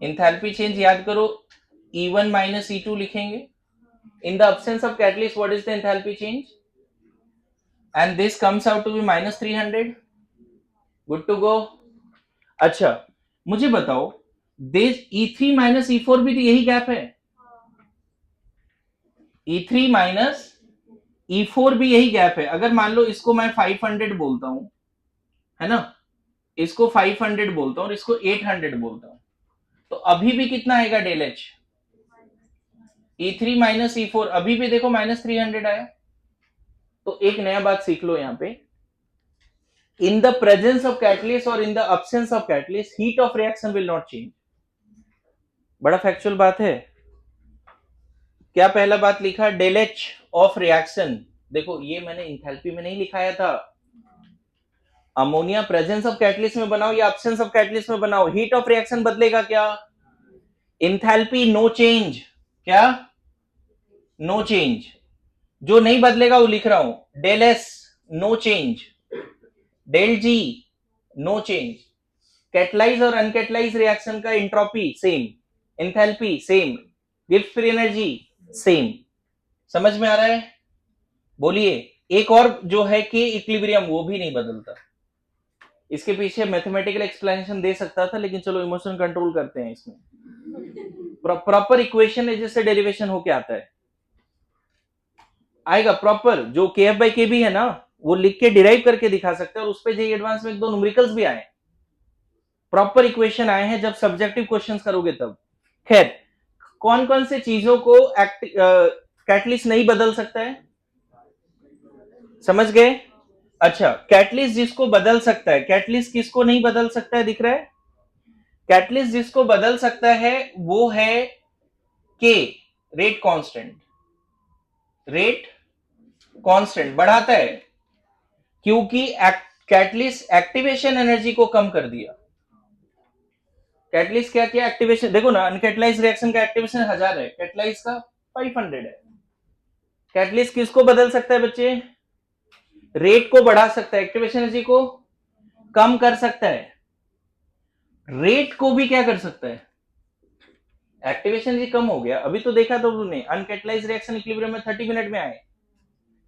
Enthalpy change याद करो, E1 माइनस E2 लिखेंगे, in the absence of catalyst what is the enthalpy change, and this comes out to be minus 300, good to go. अच्छा मुझे बताओ दिस E3 माइनस E4 भी तो यही गैप है, E3 माइनस E4 भी यही गैप है। अगर मान लो इसको मैं 500 बोलता हूं, है ना, इसको 500 बोलता हूं और इसको 800 बोलता हूं, तो अभी भी कितना आएगा del H? E3 minus E4 अभी भी देखो माइनस 300 आया। तो एक नया बात सीख लो यहां पे, in the presence of catalyst और in the absence of catalyst heat of reaction will not change. बड़ा फैक्चुअल बात है। क्या पहला बात लिखा? डेल एच ऑफ रिएक्शन, देखो ये मैंने इंथैल्पी में नहीं लिखाया था, अमोनिया प्रेजेंस ऑफ कैटलिस्ट में बनाओ या अब्सेंस ऑफ कैटलिस्ट में बनाओ, हीट ऑफ रिएक्शन बदलेगा क्या? इंथैल्पी नो चेंज, क्या नो चेंज, जो नहीं बदलेगा वो लिख रहा हूं, del S no change, del G no change, catalyse और अनकैटलाइज रिएक्शन का entropy same, enthalpy same, Gibbs free energy same. समझ में आ रहा है? बोलिए। एक और जो है के इक्विलिब्रियम, वो भी नहीं बदलता। इसके पीछे मैथमेटिकल एक्सप्लेनेशन दे सकता था, लेकिन चलो इमोशन कंट्रोल करते हैं इसमें। प्रॉपर इक्वेशन है जिससे डेरिवेशन होके आता है, आएगा प्रॉपर, जो KF by KB है ना, वो लिख के डिराइव करके दिखा सकते हैं, और उस पे JEE एडवांस में 1-2 न्यूमेरिकल्स भी आए, प्रॉपर इक्वेशन आए हैं, जब सब्जेक्टिव क्वेश्चंस करोगे तब। खैर, कौन कौन से चीजों को कैटलिस्ट नहीं बदल सकता है, समझ गए? अच्छा, कैटलिस्ट जिसको बदल सकता है, कैटलिस्ट किसको नहीं बदल सकता है, दिख रहा है? कैटलिस्ट जिसको बदल सकता है वो है के, रेट कांस्टेंट, रेट कांस्टेंट बढ़ाता है, क्योंकि कैटलिस्ट एक्टिवेशन एनर्जी को कम कर दिया। कैटलिस्ट क्या किया? एक्टिवेशन, देखो ना, अनकैटलाइज रिएक्शन का एक्टिवेशन 1000 है, कैटलाइज का 500 है। कैटलिस्ट किसको बदल सकता है बच्चे? रेट को बढ़ा सकता है, एक्टिवेशन एनर्जी को कम कर सकता है, रेट को भी क्या कर सकता है? एक्टिवेशन एनर्जी कम हो गया, अभी तो देखा तो तुमने, अनकैटलाइज रिएक्शन इक्विलिब्रियम में 30 मिनट में आए,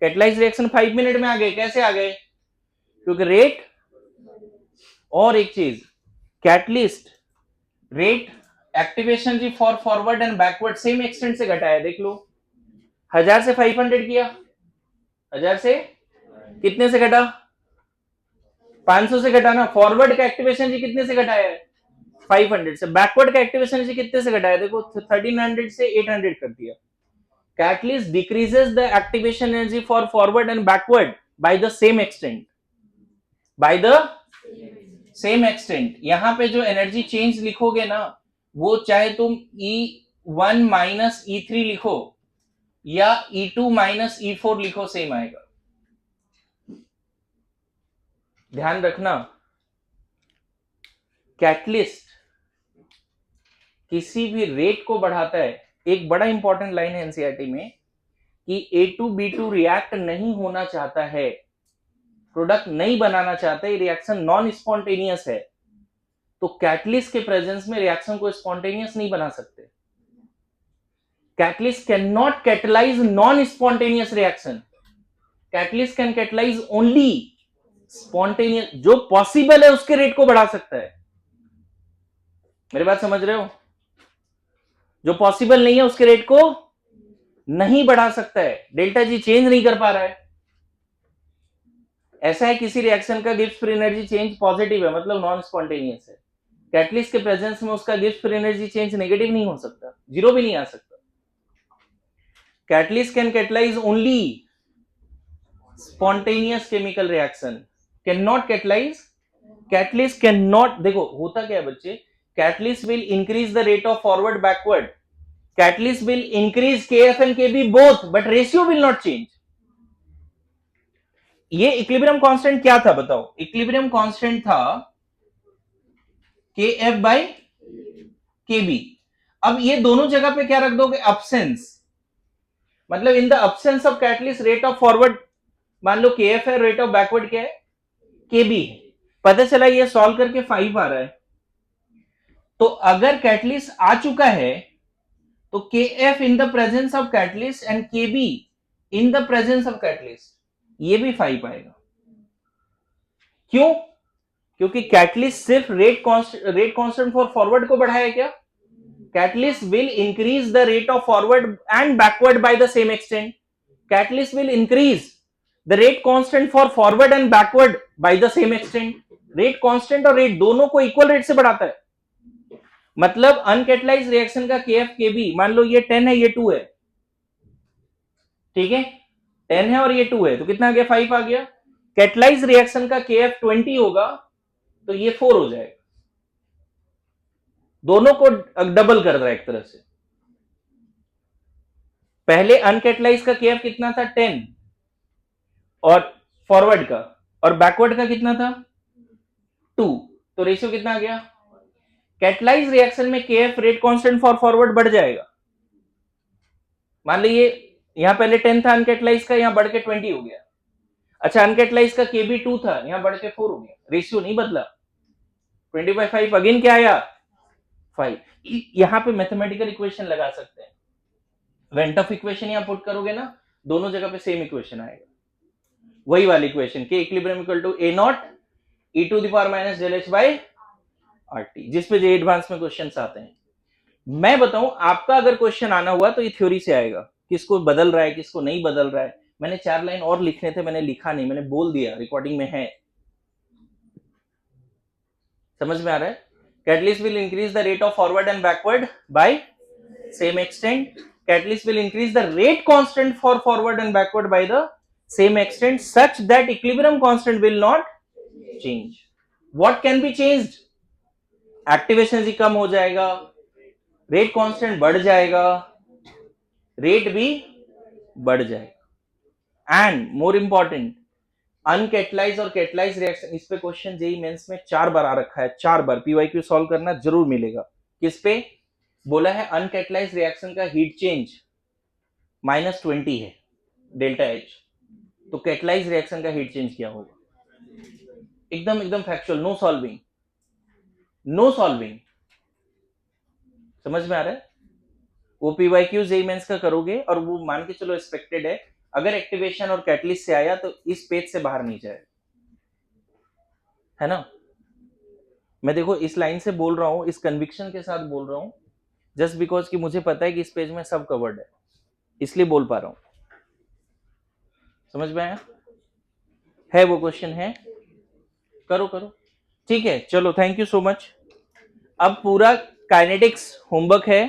कैटलाइज रिएक्शन 5 मिनट में आ गए। कैसे आ गए? क्योंकि रेट, और एक चीज, catalyst rate activation energy for forward and backward same extent से घटाया, देख लो, 1000 से 500 किया, 1000 से कितने से घटा? 500 से घटा ना। फॉरवर्ड का एक्टिवेशन एनर्जी कितने से घटाया है? 500 से। बैकवर्ड का एक्टिवेशन एनर्जी कितने से घटाया? देखो 1300 से 800 कर दिया। Catalyst decreases the activation energy for forward and backward by the same extent. By the same extent. यहां पे जो एनर्जी चेंज लिखोगे ना, वो चाहे तुम E1 माइनस E3 लिखो या E2 माइनस E4 लिखो, सेम आएगा. ध्यान रखना, कैटलिस्ट किसी भी रेट को बढ़ाता है. एक बड़ा इंपॉर्टेंट लाइन है एनसीईआरटी में कि A2B2 रिएक्ट नहीं होना चाहता है, प्रोडक्ट नहीं बनाना चाहता है, रिएक्शन नॉन स्पॉन्टेनियस है, तो कैटलिस्ट के प्रेजेंस में रिएक्शन को स्पॉन्टेनियस नहीं बना सकते. Catalyst can not catalyse non spontaneous reaction. Catalyst can catalyse only spontaneous. जो पॉसिबल है उसके रेट को बढ़ा सकता है. मेरी बात समझ रहे हो? जो पॉसिबल नहीं है उसके रेट को नहीं बढ़ा सकता है. डेल्टा जी चेंज नहीं कर पा रहा है. ऐसा है किसी रिएक्शन का Gibbs free energy change positive है, मतलब नॉन स्पॉन्टेनियस है. कैटलिस्ट के प्रेजेंस में उसका Gibbs free energy change negative नहीं हो सकता, जीरो भी नहीं आ सकता. Catalyst can catalyse only spontaneous chemical reaction, can not catalyse. Catalyst can not. देखो होता क्या है बच्चे, catalyst will increase the rate of forward backward. Catalyst will increase KF and KB both, but ratio will not change. ये इक्विलिब्रियम कांस्टेंट क्या था बताओ? इक्विलिब्रियम कांस्टेंट था KF बाय KB. अब ये दोनों जगह पे क्या रख दोगे? अब्सेंस. मतलब इन the absence of catalyst rate of forward, मान लो KF है, रेट ऑफ बैकवर्ड क्या है? KB है. पता चला ये सॉल्व करके 5 आ रहा है. तो अगर कैटलिस्ट आ चुका है तो KF in the presence of catalyst and KB in the presence of catalyst, ये भी 5 आएगा. क्यों? क्योंकि कैटलिस्ट सिर्फ रेट कांस्टेंट फॉर फॉरवर्ड को बढ़ाया क्या? Catalyst will increase the rate of forward and backward by the same extent. Catalyst will increase the rate constant for forward and backward by the same extent. Rate constant और rate दोनों को इक्वल रेट से बढ़ाता है. मतलब अनकैटलाइज्ड रिएक्शन का KF KB, मान लो ये 10 है, ये 2 है, ठीक है? 10 है और ये 2 है, तो कितना आ गया? 5 आ गया. कैटलाइज्ड रिएक्शन का KF 20 होगा तो ये 4 हो जाएगा. दोनों को डबल कर रहा है एक तरह से. पहले अनकैटलाइज का KF कितना था? 10, और फॉरवर्ड का और बैकवर्ड का कितना था? 2. तो रेशियो कितना आ गया? कैटलाइज रिएक्शन में KF rate constant for forward बढ़ जाएगा. मान लीजिए यहां पहले 10 था अनकैटलाइज का, यहां बढ़ के 20 हो गया. अच्छा, अनकैटलाइज का KB 2 था, यहां बढ़ के 4 हो गया. रेशियो नहीं बदला. 20/5 अगेन क्या आया? 5. यहां पे मैथमेटिकल इक्वेशन लगा सकते हैं. वेंट ऑफ इक्वेशन यहां पुट करोगे ना, दोनों जगह पे सेम इक्वेशन आएगा. वही वाली equation, K equilibrium equal to A0 e to the power minus del H by RT, जिस पे जे एडवांस में क्वेश्चंस आते हैं. मैं बताऊं, आपका अगर क्वेश्चन आना हुआ तो ये थ्योरी से आएगा, किसको बदल रहा है किसको नहीं बदल रहा है. मैंने 4 लाइन और लिखने थे, मैंने लिखा नहीं, मैंने बोल दिया, रिकॉर्डिंग में है. समझ में आ रहा है? Catalyst will increase the rate of forward and backward by same extent. Catalyst will increase the rate constant for forward and backward by the same extent such that equilibrium constant will not change. What can be changed? Activation जी कम हो जाएगा, rate constant बढ़ जाएगा, rate भी बढ़ जाएगा. And more important, अनकैटलाइज और कैटलाइज रिएक्शन, इस पे क्वेश्चन जेई मेंस में 4 बार आ रखा है. 4 बार PYQ सॉल्व करना जरूर मिलेगा. किस पे बोला है? अनकैटलाइज रिएक्शन का हीट चेंज -20 है डेल्टा H, तो कैटलाइज रिएक्शन का हीट चेंज क्या होगा? एकदम फैक्चुअल, नो सॉल्विंग. समझ में आ रहा है? वो PYQ जेई मेंस का करोगे और वो मान के चलो एक्सपेक्टेड है. अगर एक्टिवेशन और कैटलिस्ट से आया तो इस पेज से बाहर नहीं जाए, है ना? मैं देखो इस लाइन से बोल रहा हूं, इस कन्विक्शन के साथ बोल रहा हूं, जस्ट बिकॉज कि मुझे पता है कि इस पेज में सब कवर्ड है, इसलिए बोल पा रहा हूं. समझ में आया? है वो क्वेश्चन है? करो. ठीक है, चलो, थैंक यू सो मच. अब पूरा काइनेटिक्स होमवर्क है,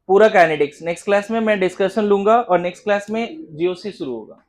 पूरा काइनेटिक्स नेक्स्ट क्लास में मैं डिस्कशन लूंगा और नेक्स्ट क्लास में जीओसी शुरू होगा।